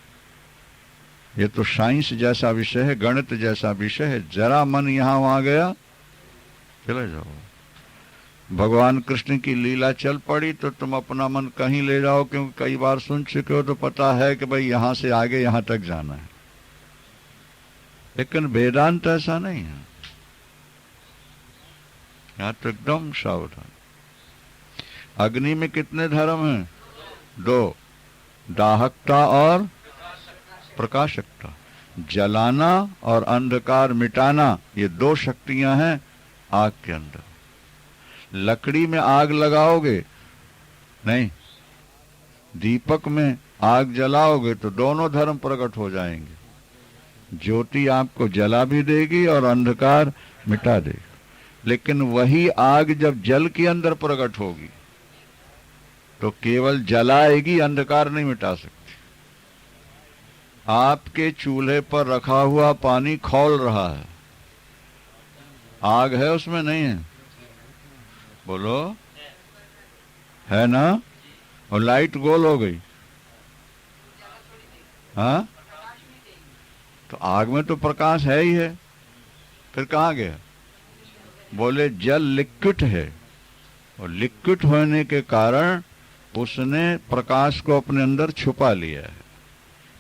ये तो साइंस जैसा विषय है, गणित जैसा विषय है। जरा मन यहां वहां गया, चले जाओ। भगवान कृष्ण की लीला चल पड़ी तो तुम अपना मन कहीं ले जाओ, क्योंकि कई बार सुन चुके हो तो पता है कि भाई यहां से आगे यहां तक जाना है। लेकिन वेदांत ऐसा नहीं है, यहां तो एकदम सावधान। अग्नि में कितने धर्म हैं? दो, दाहकता और प्रकाशकता। जलाना और अंधकार मिटाना, ये दो शक्तियां हैं आग के अंदर। लकड़ी में आग लगाओगे नहीं, दीपक में आग जलाओगे तो दोनों धर्म प्रकट हो जाएंगे। ज्योति आपको जला भी देगी और अंधकार मिटा देगी। लेकिन वही आग जब जल के अंदर प्रकट होगी तो केवल जलाएगी, अंधकार नहीं मिटा सकती। आपके चूल्हे पर रखा हुआ पानी खौल रहा है, आग है उसमें? नहीं है। बोलो, है ना? और लाइट गोल हो गई, हाँ, तो आग में तो प्रकाश है ही है, फिर कहाँ गया? बोले जल लिक्विड है, और लिक्विड होने के कारण उसने प्रकाश को अपने अंदर छुपा लिया है।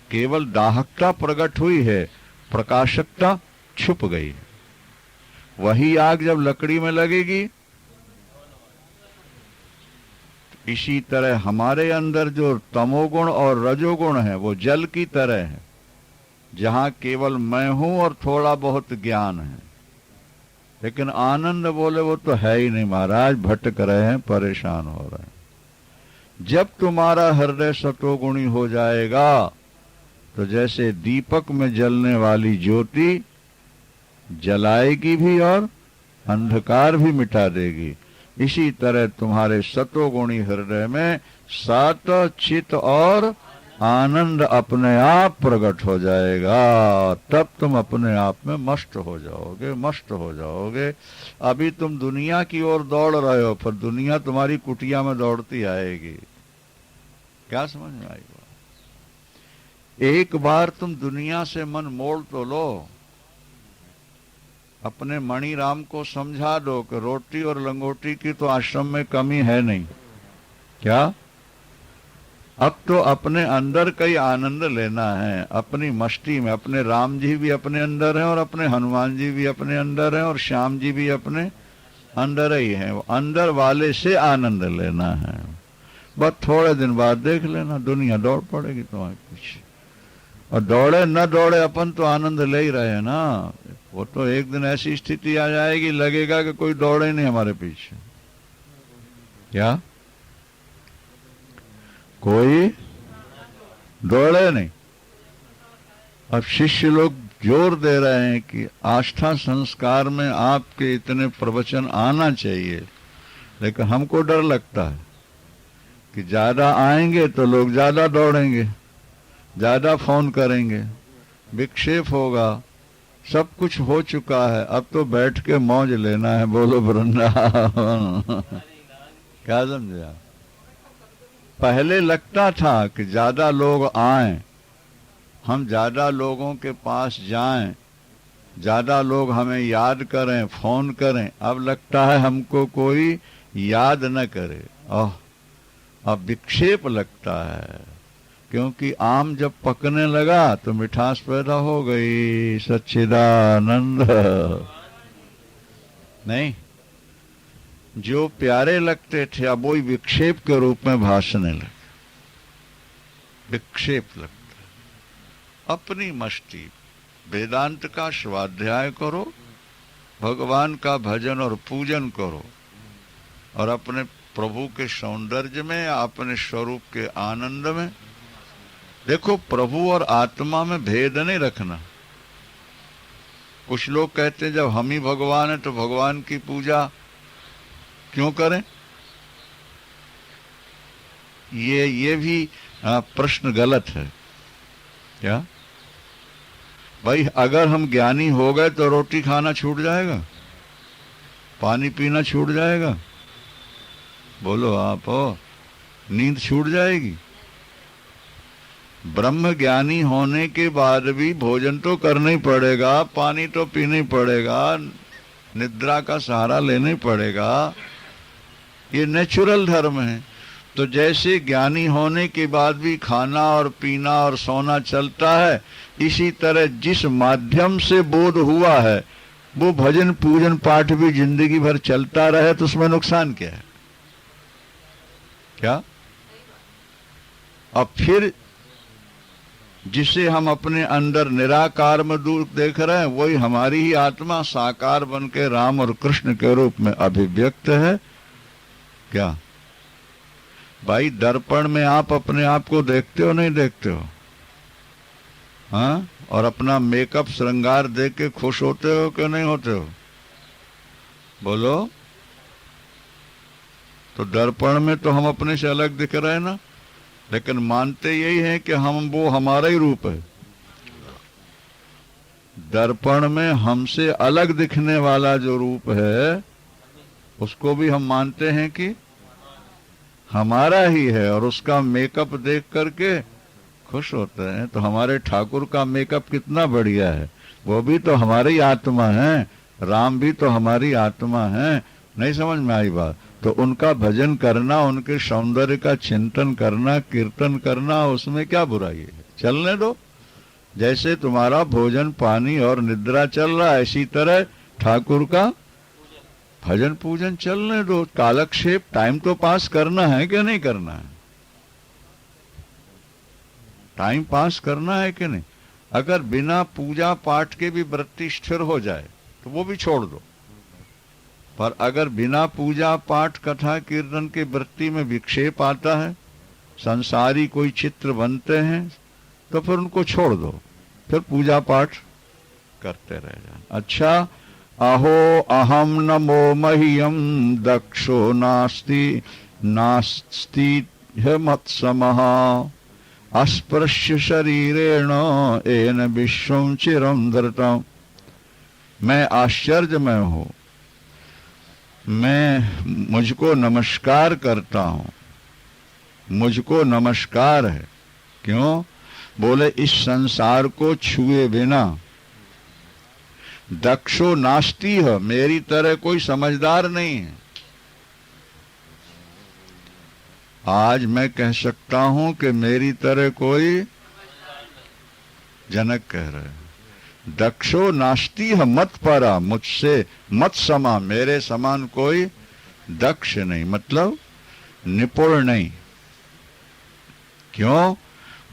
केवल दाहकता प्रकट हुई है, प्रकाशकता छुप गई है। वही आग जब लकड़ी में लगेगी, इसी तरह हमारे अंदर जो तमोगुण और रजोगुण है वो जल की तरह है, जहां केवल मैं हूं और थोड़ा बहुत ज्ञान है। लेकिन आनंद बोले वो तो है ही नहीं महाराज, भटक रहे हैं, परेशान हो रहे हैं। जब तुम्हारा हृदय सतोगुणी हो जाएगा तो जैसे दीपक में जलने वाली ज्योति जलाएगी भी और अंधकार भी मिटा देगी, इसी तरह तुम्हारे सतोगुणी हृदय में सत चित और आनंद अपने आप प्रकट हो जाएगा। तब तुम अपने आप में मस्त हो जाओगे, मस्त हो जाओगे। अभी तुम दुनिया की ओर दौड़ रहे हो, पर दुनिया तुम्हारी कुटिया में दौड़ती आएगी। क्या समझ में आई बात? एक बार तुम दुनिया से मन मोड़ तो लो, अपने मणि राम को समझा दो कि रोटी और लंगोटी की तो आश्रम में कमी है नहीं। क्या? अब तो अपने अंदर का ही आनंद लेना है, अपनी मस्ती में। अपने राम जी भी अपने अंदर हैं, और अपने हनुमान जी भी अपने अंदर हैं, और श्याम जी भी अपने अंदर ही हैं। वो अंदर वाले से आनंद लेना है। बस थोड़े दिन बाद देख लेना, दुनिया दौड़ पड़ेगी तुम्हारे पीछे। और दौड़े न दौड़े, अपन तो आनंद ले ही रहे हैं ना। वो तो एक दिन ऐसी स्थिति आ जाएगी, लगेगा कि कोई दौड़े नहीं हमारे पीछे। क्या? कोई दौड़े नहीं। अब शिष्य लोग जोर दे रहे हैं कि आस्था संस्कार में आपके इतने प्रवचन आना चाहिए, लेकिन हमको डर लगता है कि ज्यादा आएंगे तो लोग ज्यादा दौड़ेंगे, ज्यादा फोन करेंगे, विक्षेप होगा। सब कुछ हो चुका है, अब तो बैठ के मौज लेना है। बोलो वृंदावन। क्या समझे आप? पहले लगता था कि ज्यादा लोग आएं, हम ज्यादा लोगों के पास जाएं, ज्यादा लोग हमें याद करें, फोन करें। अब लगता है हमको कोई याद न करे। अब विक्षेप लगता है, क्योंकि आम जब पकने लगा तो मिठास पैदा हो गई। सच्चिदानंद नहीं, जो प्यारे लगते थे अब वही विक्षेप के रूप में भासने लगे। विक्षेप लगता है। अपनी मस्ती, वेदांत का स्वाध्याय करो, भगवान का भजन और पूजन करो, और अपने प्रभु के सौंदर्य में, अपने स्वरूप के आनंद में देखो। प्रभु और आत्मा में भेद नहीं रखना। कुछ लोग कहते हैं जब हम ही भगवान है तो भगवान की पूजा क्यों करें? ये भी प्रश्न गलत है। क्या भाई, अगर हम ज्ञानी हो गए तो रोटी खाना छूट जाएगा, पानी पीना छूट जाएगा? बोलो आप हो, नींद छूट जाएगी? ब्रह्म ज्ञानी होने के बाद भी भोजन तो करना ही पड़ेगा, पानी तो पीना ही पड़ेगा, निद्रा का सहारा लेना ही पड़ेगा। ये नेचुरल धर्म है। तो जैसे ज्ञानी होने के बाद भी खाना और पीना और सोना चलता है, इसी तरह जिस माध्यम से बोध हुआ है वो भजन पूजन पाठ भी जिंदगी भर चलता रहे, तो उसमें नुकसान क्या है? क्या? अब फिर जिसे हम अपने अंदर निराकार में दूर देख रहे हैं, वही हमारी ही आत्मा साकार बन के राम और कृष्ण के रूप में अभिव्यक्त है। क्या भाई, दर्पण में आप अपने आप को देखते हो नहीं देखते हो? हाँ, और अपना मेकअप श्रृंगार देख के खुश होते हो कि नहीं होते हो? बोलो। तो दर्पण में तो हम अपने से अलग दिख रहे हैं ना, लेकिन मानते यही हैं कि हम वो हमारा ही रूप है। दर्पण में हमसे अलग दिखने वाला जो रूप है उसको भी हम मानते हैं कि हमारा ही है, और उसका मेकअप देख करके खुश होते हैं। तो हमारे ठाकुर का मेकअप कितना बढ़िया है, वो भी तो हमारी आत्मा है, राम भी तो हमारी आत्मा है। नहीं समझ में आई बात? तो उनका भजन करना, उनके सौंदर्य का चिंतन करना, कीर्तन करना, उसमें क्या बुराई है? चलने दो। जैसे तुम्हारा भोजन पानी और निद्रा चल रहा है, इसी तरह ठाकुर का भजन पूजन चलने दो। कालक्षेप, टाइम तो पास करना है कि नहीं करना है? टाइम पास करना है कि नहीं? अगर बिना पूजा पाठ के भी वृत्ति स्थिर हो जाए तो वो भी छोड़ दो, पर अगर बिना पूजा पाठ कथा कीर्तन के वृत्ति में विक्षेप आता है, संसारी कोई चित्र बनते हैं, तो फिर उनको छोड़ दो, फिर पूजा पाठ करते रह जाना। अच्छा, अहो अहम नमो मह्यम दक्षो नास्ति नास्ति मत्समः अस्पृश्य शरीरेण एन विश्वं चिरं धृतम्। मैं आश्चर्यमय हूं, मैं मुझको नमस्कार करता हूं, मुझको नमस्कार है। क्यों? बोले इस संसार को छुए बिना दक्षो नास्ति है, मेरी तरह कोई समझदार नहीं है। आज मैं कह सकता हूं कि मेरी तरह कोई, जनक कह रहे हैं दक्षो नास्ति है मत परा, मुझसे मत समा, मेरे समान कोई दक्ष नहीं, मतलब निपुण नहीं। क्यों?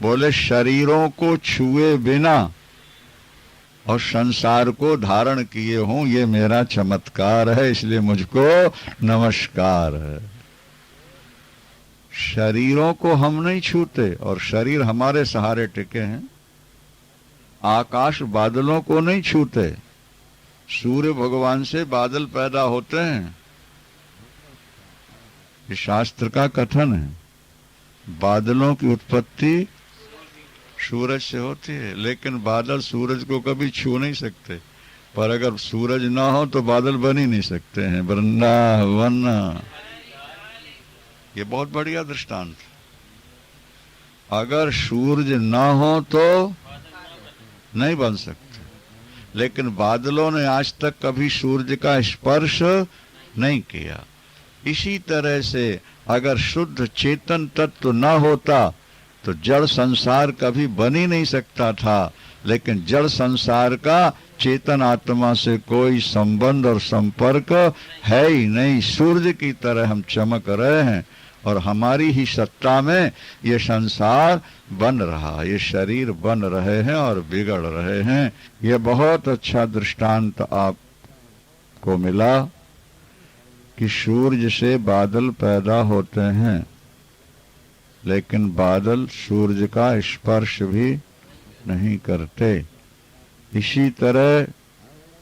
बोले शरीरों को छुए बिना और संसार को धारण किए हूं, ये मेरा चमत्कार है, इसलिए मुझको नमस्कार है। शरीरों को हम नहीं छूते और शरीर हमारे सहारे टिके हैं। आकाश बादलों को नहीं छूते, सूर्य भगवान से बादल पैदा होते हैं। ये शास्त्र का कथन है। बादलों की उत्पत्ति सूरज से होती है, लेकिन बादल सूरज को कभी छू नहीं सकते। पर अगर सूरज ना हो तो बादल बन ही नहीं सकते हैं। वृंदावन, ये बहुत बढ़िया दृष्टांत। अगर सूरज ना हो तो नहीं बन सकते, लेकिन बादलों ने आज तक कभी सूरज का स्पर्श नहीं किया। इसी तरह से अगर शुद्ध चेतन तत्व न होता तो जड़ संसार कभी बन ही नहीं सकता था। लेकिन जड़ संसार का चेतन आत्मा से कोई संबंध और संपर्क है ही नहीं। सूर्य की तरह हम चमक रहे हैं और हमारी ही सत्ता में ये संसार बन रहा, ये शरीर बन रहे हैं और बिगड़ रहे हैं। ये बहुत अच्छा दृष्टांत आपको मिला कि सूर्य से बादल पैदा होते हैं, लेकिन बादल सूर्य का स्पर्श भी नहीं करते। इसी तरह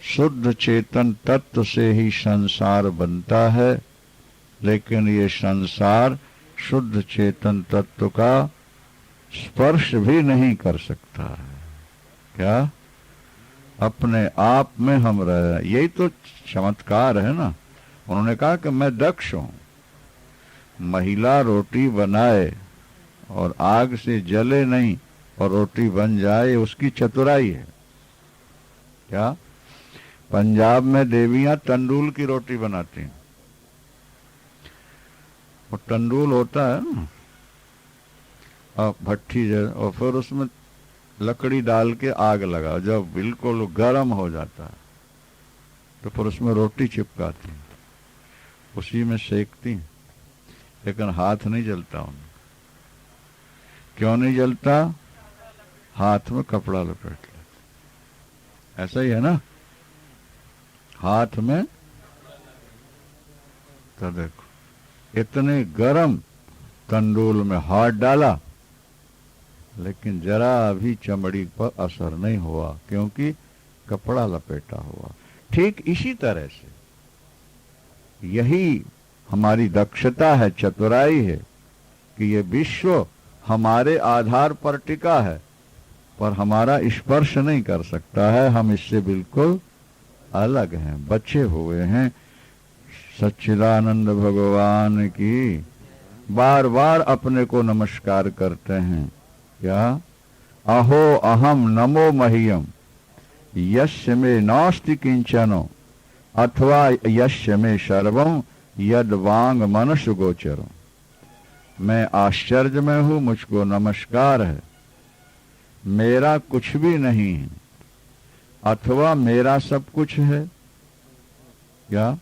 शुद्ध चेतन तत्व से ही संसार बनता है, लेकिन ये संसार शुद्ध चेतन तत्व का स्पर्श भी नहीं कर सकता है। क्या? अपने आप में हम रहे। यही तो चमत्कार है ना। उन्होंने कहा कि मैं दक्ष हूं। महिला रोटी बनाए और आग से जले नहीं और रोटी बन जाए, उसकी चतुराई है। क्या? पंजाब में देवियां तंदूल की रोटी बनाती हैं। वो तंदूल होता है ना, और भट्टी और फिर उसमें लकड़ी डाल के आग लगा, जब बिल्कुल गर्म हो जाता है तो फिर उसमें रोटी चिपकाती हैं, उसी में सेकती हैं, लेकिन हाथ नहीं जलता उनका। क्यों नहीं जलता? हाथ में कपड़ा लपेट लेते। ऐसा ही है ना, हाथ में। तो देखो इतने गरम तंदूल में हाथ डाला लेकिन जरा भी चमड़ी पर असर नहीं हुआ, क्योंकि कपड़ा लपेटा हुआ। ठीक इसी तरह से यही हमारी दक्षता है, चतुराई है कि ये विश्व हमारे आधार पर टिका है, पर हमारा स्पर्श नहीं कर सकता है। हम इससे बिल्कुल अलग हैं, बचे हुए हैं। सच्चिदानंद भगवान की बार बार अपने को नमस्कार करते हैं। क्या? अहो अहम नमो मह्यम यस्य में नास्ति किंचनो अथवा यस्य में सर्वम यद वांग मनस गोचरो। मैं आश्चर्य में हूं, मुझको नमस्कार है, मेरा कुछ भी नहीं है अथवा मेरा सब कुछ है। क्या?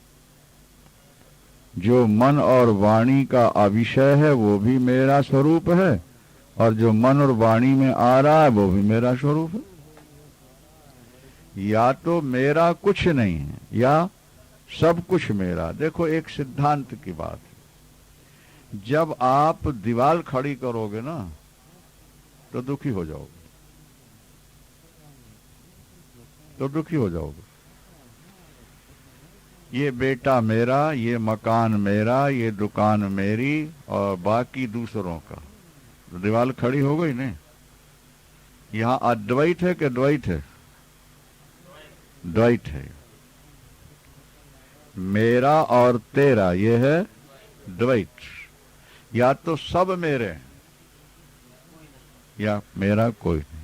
जो मन और वाणी का अविषय है वो भी मेरा स्वरूप है, और जो मन और वाणी में आ रहा है वो भी मेरा स्वरूप है। या तो मेरा कुछ नहीं है या सब कुछ मेरा। देखो, एक सिद्धांत की बात है, जब आप दीवार खड़ी करोगे ना तो दुखी हो जाओगे, ये बेटा मेरा, ये मकान मेरा, ये दुकान मेरी और बाकी दूसरों का। दीवार खड़ी हो गई नहीं। यहां अद्वैत है कि द्वैत है? द्वैत है। मेरा और तेरा ये है द्वैत। या तो सब मेरे हैं या मेरा कोई नहीं।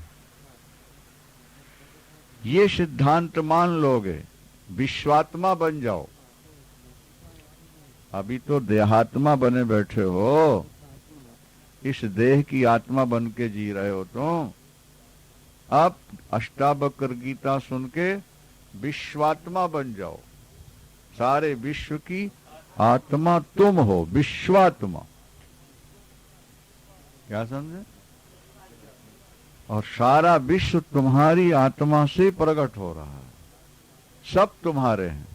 ये सिद्धांत मान लोगे, विश्वात्मा बन जाओ। अभी तो देहात्मा बने बैठे हो, इस देह की आत्मा बन के जी रहे हो तुम। अब अष्टावक्र गीता सुन के विश्वात्मा बन जाओ। सारे विश्व की आत्मा तुम हो, विश्वात्मा। क्या समझे? और सारा विश्व तुम्हारी आत्मा से प्रकट हो रहा है। सब तुम्हारे हैं।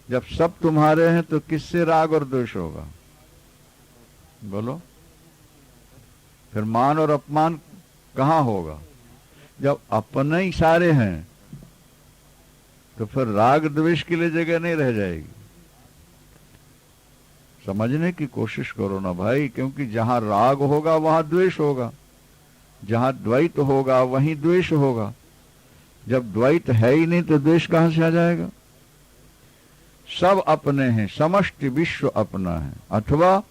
जब सब तुम्हारे हैं तो किससे राग और द्वेष होगा? बोलो। फिर मान और अपमान कहां होगा? जब अपने ही सारे हैं तो फिर राग द्वेष के लिए जगह नहीं रह जाएगी। समझने की कोशिश करो ना भाई, क्योंकि जहां राग होगा वहां द्वेष होगा, जहां द्वैत होगा वहीं द्वेष होगा। जब द्वैत है ही नहीं तो द्वेष कहां से आ जाएगा? सब अपने हैं, समष्टि विश्व अपना है, अथवा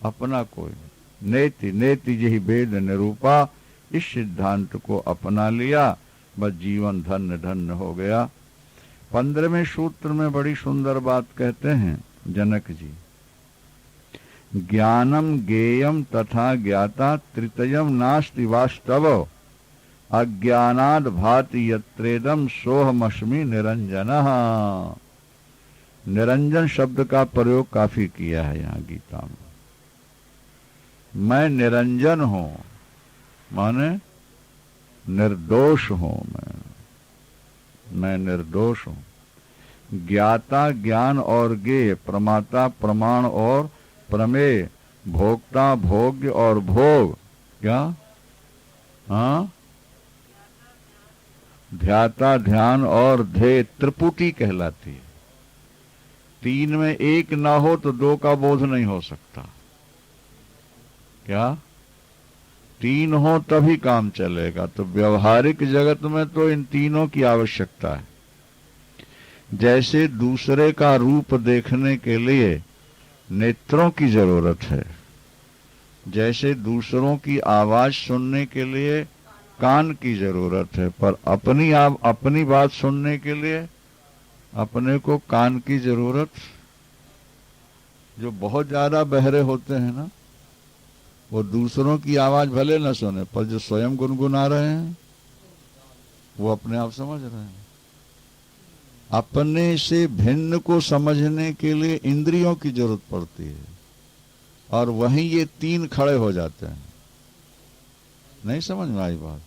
अपना कोई। नेति नेति यही वेद निरूपा। इस सिद्धांत को अपना लिया, बस जीवन धन्य धन्य हो गया। 15वें सूत्र में बड़ी सुंदर बात कहते हैं जनक जी। ज्ञानम ज्ञेयम तथा ज्ञाता तृतीयम नास्ति वास्तव अज्ञानाद भाति यत्रेदम सोहमस्मि निरंजनः। निरंजन शब्द का प्रयोग काफी किया है यहाँ गीता में। मैं निरंजन हूं, माने निर्दोष हूं। मैं निर्दोष हूं। ज्ञाता ज्ञान और ज्ञेय, प्रमाता प्रमाण और प्रमेय, भोक्ता भोग्य और भोग। क्या? हाँ, ध्याता ध्यान और ध्येय त्रिपुटी कहलाती है। तीन में एक ना हो तो दो का बोध नहीं हो सकता। क्या? तीन हो तभी काम चलेगा। तो व्यवहारिक जगत में तो इन तीनों की आवश्यकता है। जैसे दूसरे का रूप देखने के लिए नेत्रों की जरूरत है, जैसे दूसरों की आवाज सुनने के लिए कान की जरूरत है, पर अपनी बात सुनने के लिए अपने को कान की जरूरत। जो बहुत ज्यादा बहरे होते हैं ना, वो दूसरों की आवाज भले न सुने, पर जो स्वयं गुनगुना रहे हैं वो अपने आप समझ रहे हैं। अपने से भिन्न को समझने के लिए इंद्रियों की जरूरत पड़ती है, और वहीं ये तीन खड़े हो जाते हैं। नहीं समझ में आई बात?